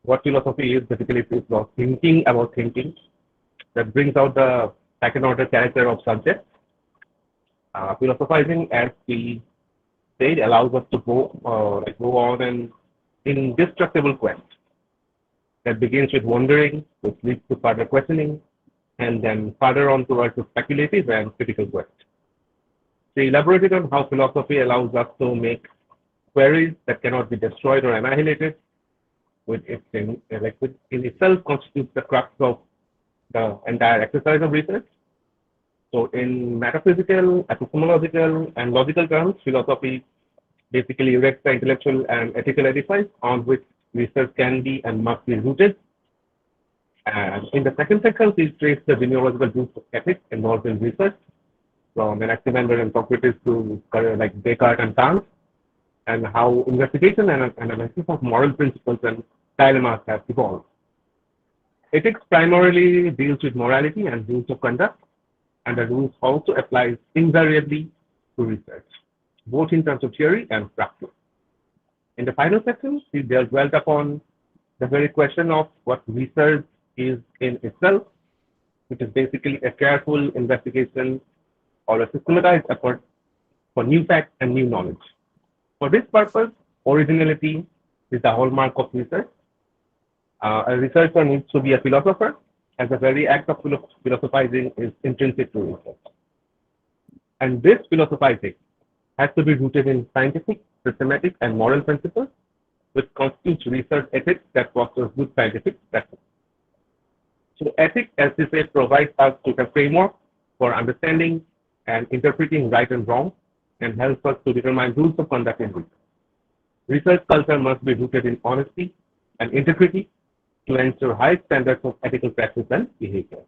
What philosophy is basically is about thinking about thinking that brings out the second order character of subjects. Philosophizing, as we said, allows us to go on an indestructible quest that begins with wondering, which leads to further questioning, and then further on towards the speculative and critical quest. She elaborated on how philosophy allows us to make queries that cannot be destroyed or annihilated, which in itself constitutes the crux of the entire exercise of research. So in metaphysical, epistemological, and logical terms, philosophy basically erects the intellectual and ethical edifice on which research can be and must be rooted. And in the second section, we trace the genealogical roots of ethics involved in research, from Anaximander and Socrates to like Descartes and Kant, and how investigation and analysis of moral principles and dilemmas have evolved. Ethics primarily deals with morality and rules of conduct, and the rules also applies invariably to research, both in terms of theory and practice. In the final section, we dwelt upon the very question of what research is in itself, which is basically a careful investigation or a systematized effort for new facts and new knowledge. For this purpose, originality is the hallmark of research. A researcher needs to be a philosopher, as the very act of philosophizing is intrinsic to research. And this philosophizing has to be rooted in scientific, systematic, and moral principles, which constitutes research ethics that fosters good scientific practice. So ethics, as we say, provides us with a framework for understanding and interpreting right and wrong, and helps us to determine rules of conduct in research. Research culture must be rooted in honesty and integrity to ensure high standards of ethical practice and behavior.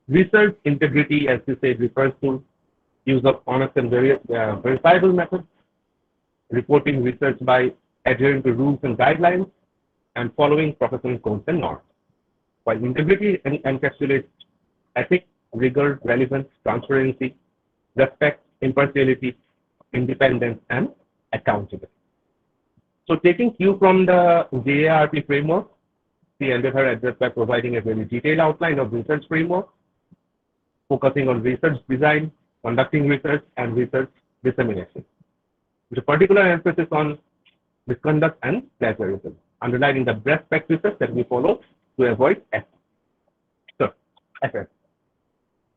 Research integrity, as we said, refers to use of honest and verifiable methods, reporting research by adhering to rules and guidelines, and following professional codes and norms. While integrity encapsulates ethics, rigor, relevance, transparency, respect, impartiality, independence, and accountability. So taking cue from the JARP framework, she ended her address by providing a very detailed outline of research framework, focusing on research design, conducting research, and research dissemination, with a particular emphasis on misconduct and plagiarism, underlining the best practices that we follow to avoid ethics. So, FS.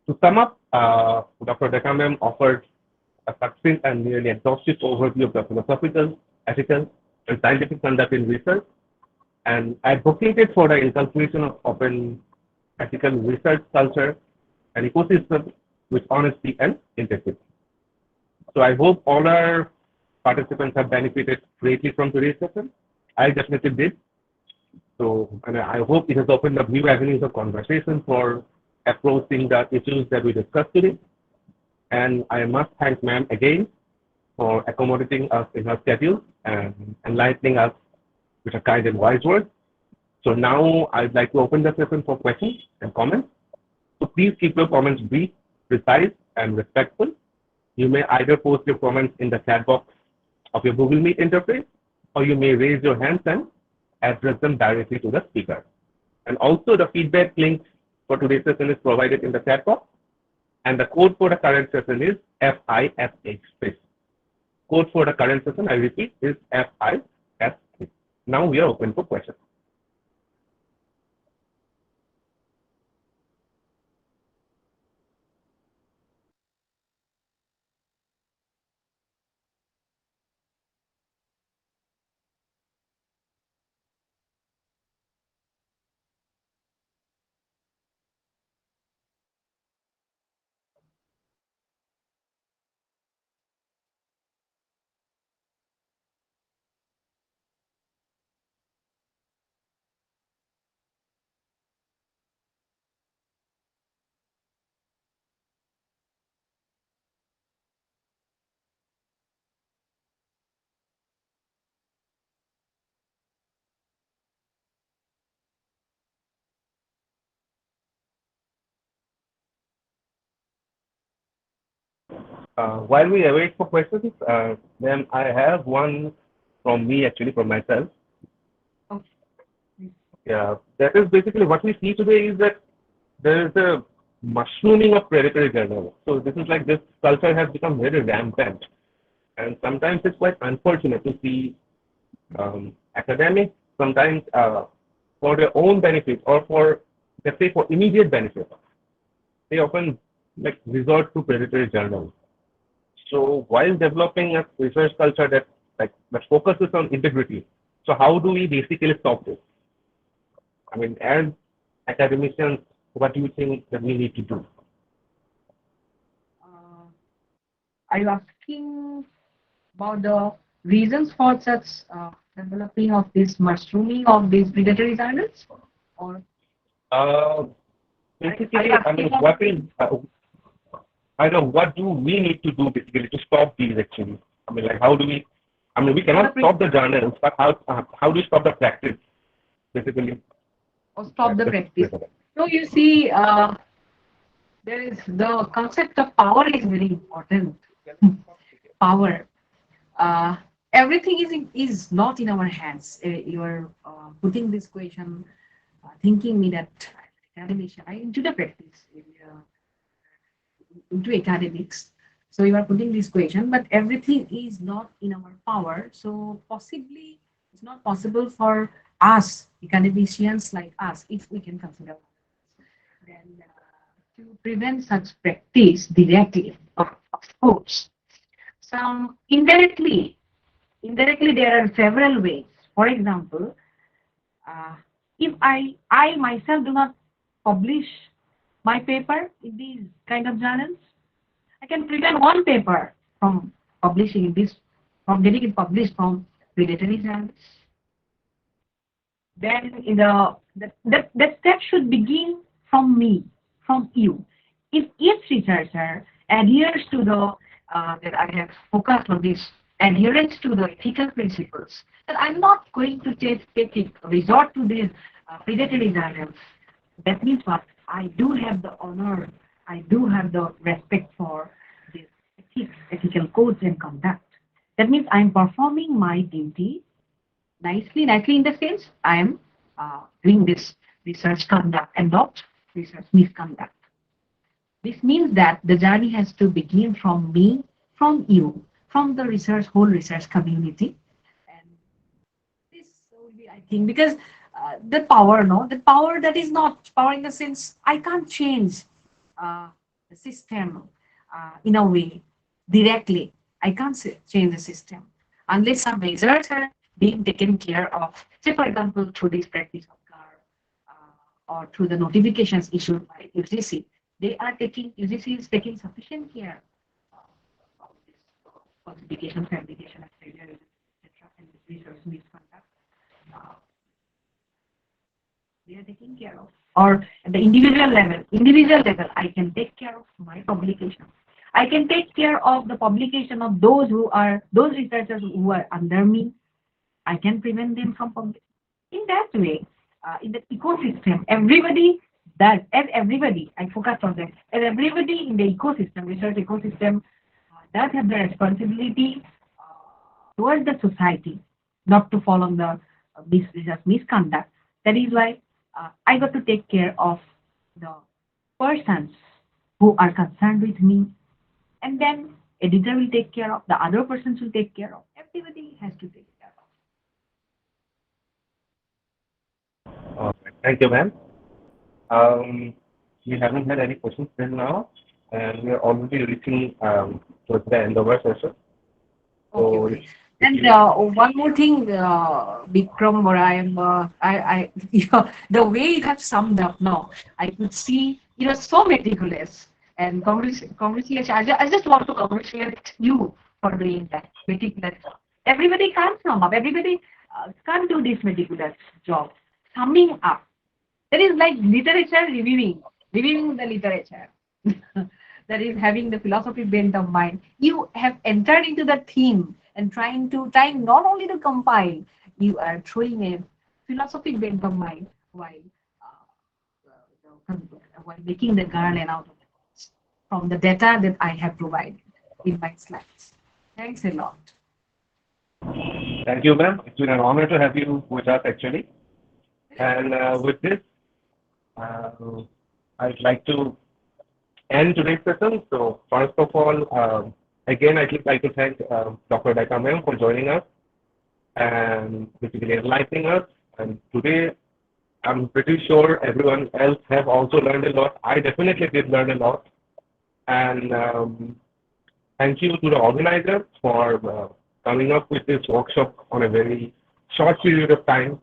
To sum up, Dr. Dekamem offered a succinct and nearly exhaustive overview of the philosophical, ethical, and scientific conduct in research, and advocated for the inculcation of open ethical research culture and ecosystem with honesty and integrity. So I hope all our participants have benefited greatly from today's session. I definitely did. So, and I hope it has opened up new avenues of conversation for approaching the issues that we discussed today. And I must thank ma'am again for accommodating us in her schedule and enlightening us with a kind and wise word. So now I'd like to open the session for questions and comments. So please keep your comments brief, precise, and respectful. You may either post your comments in the chat box of your Google Meet interface, or you may raise your hands and address them directly to the speaker. And also the feedback link for today's session is provided in the chat box. And the code for the current session is FISH. Code for the current session, I repeat, is FISH. Now we are open for questions. While we await for questions, then I have one from me, actually, from myself. Okay. Yeah, that is basically what we see today is that there is a mushrooming of predatory journals. So this is like this culture has become very rampant. And sometimes it's quite unfortunate to see academics sometimes for their own benefit or for, let's say, for immediate benefit, they often like resort to predatory journals. So while developing a research culture that focuses on integrity, so how do we basically stop this? I mean, as academicians, what do you think that we need to do? Are you asking about the reasons for such developing of this mushrooming of these predatory journals? Or Basically, I mean, what is I know what do we need to do basically to stop these actually? I mean, like how do we? I mean, we cannot stop the journals, but how do we stop the practice basically? or stop the practice? So you see, there is the concept of power is very important. Power. Everything is not in our hands. You are putting this question, thinking me that academician, I into the practice, into academics. So you are putting this question, but everything is not in our power. So possibly it's not possible for us, academicians like us, if we can consider, then to prevent such practice directly, of course. Some indirectly there are several ways. For example, if I myself do not publish my paper in these kind of journals, I can prevent one paper from publishing in this, from getting it published from predatory journals. Then in the step should begin from me, from you. If each researcher adheres to the that I have focused on this adherence to the ethical principles, that I'm not going to take it, resort to these predatory journals. That means what? I do have the honor, I do have the respect for these ethics, ethical codes and conduct. That means I'm performing my duty nicely in the sense I am doing this research conduct and not research misconduct. This means that the journey has to begin from me, from you, from the whole research community. And this will be, I think, because the power, no, the power that is not power in the sense I can't change the system in a way directly. I can't change the system unless some measures are being taken care of. Say, for example, through this practice of CAR or through the notifications issued by UGC, UGC is taking sufficient care of this falsification, fabrication, etc., and research misconduct. Uh, they are taking care of. Or at the individual level, I can take care of my publication. I can take care of the publication of those researchers who are under me. I can prevent them from publishing. In that way, in the ecosystem, I focus on that, as everybody in the ecosystem, research ecosystem, does have the responsibility towards the society, not to follow the research misconduct. That is why I got to take care of the persons who are concerned with me, and then editor will take care of, the other persons will take care of. Everybody has to take care of. All right. Thank you, ma'am. We haven't had any questions till now, and we are already reaching towards the end of our session. Okay, So, okay. And one more thing, Bikram, or the way you have summed up now, I could see you are so meticulous. And congratulations. I just want to congratulate you for doing that meticulous job. Everybody can't sum up. Everybody can't do this meticulous job. Summing up. That is like literature reviewing the literature. That is having the philosophy bent of mind. You have entered into the theme and trying not only to compile, you are throwing a philosophy bent of mind while making the garland out of it from the data that I have provided in my slides. Thanks a lot. thank you, ma'am. It's been an honor to have you with us, actually. And with this, uh, I'd like to end today's session. So, first of all, again, I'd like to thank Dr. Daika ma'am for joining us and basically enlightening us. And today, I'm pretty sure everyone else have also learned a lot. I definitely did learn a lot. And thank you to the organizers for coming up with this workshop on a very short period of time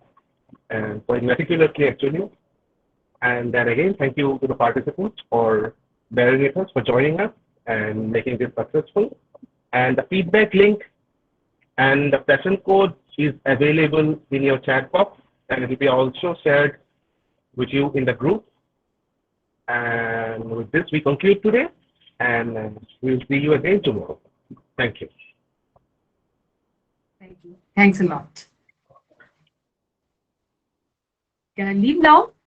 and quite meticulously, actually. And then again, thank you to the participants for bearing with us, for joining us and making this successful. And the feedback link and the session code is available in your chat box, and it will be also shared with you in the group. And with this, we conclude today, and we'll see you again tomorrow. Thank you. Thank you. Thanks a lot. Can I leave now?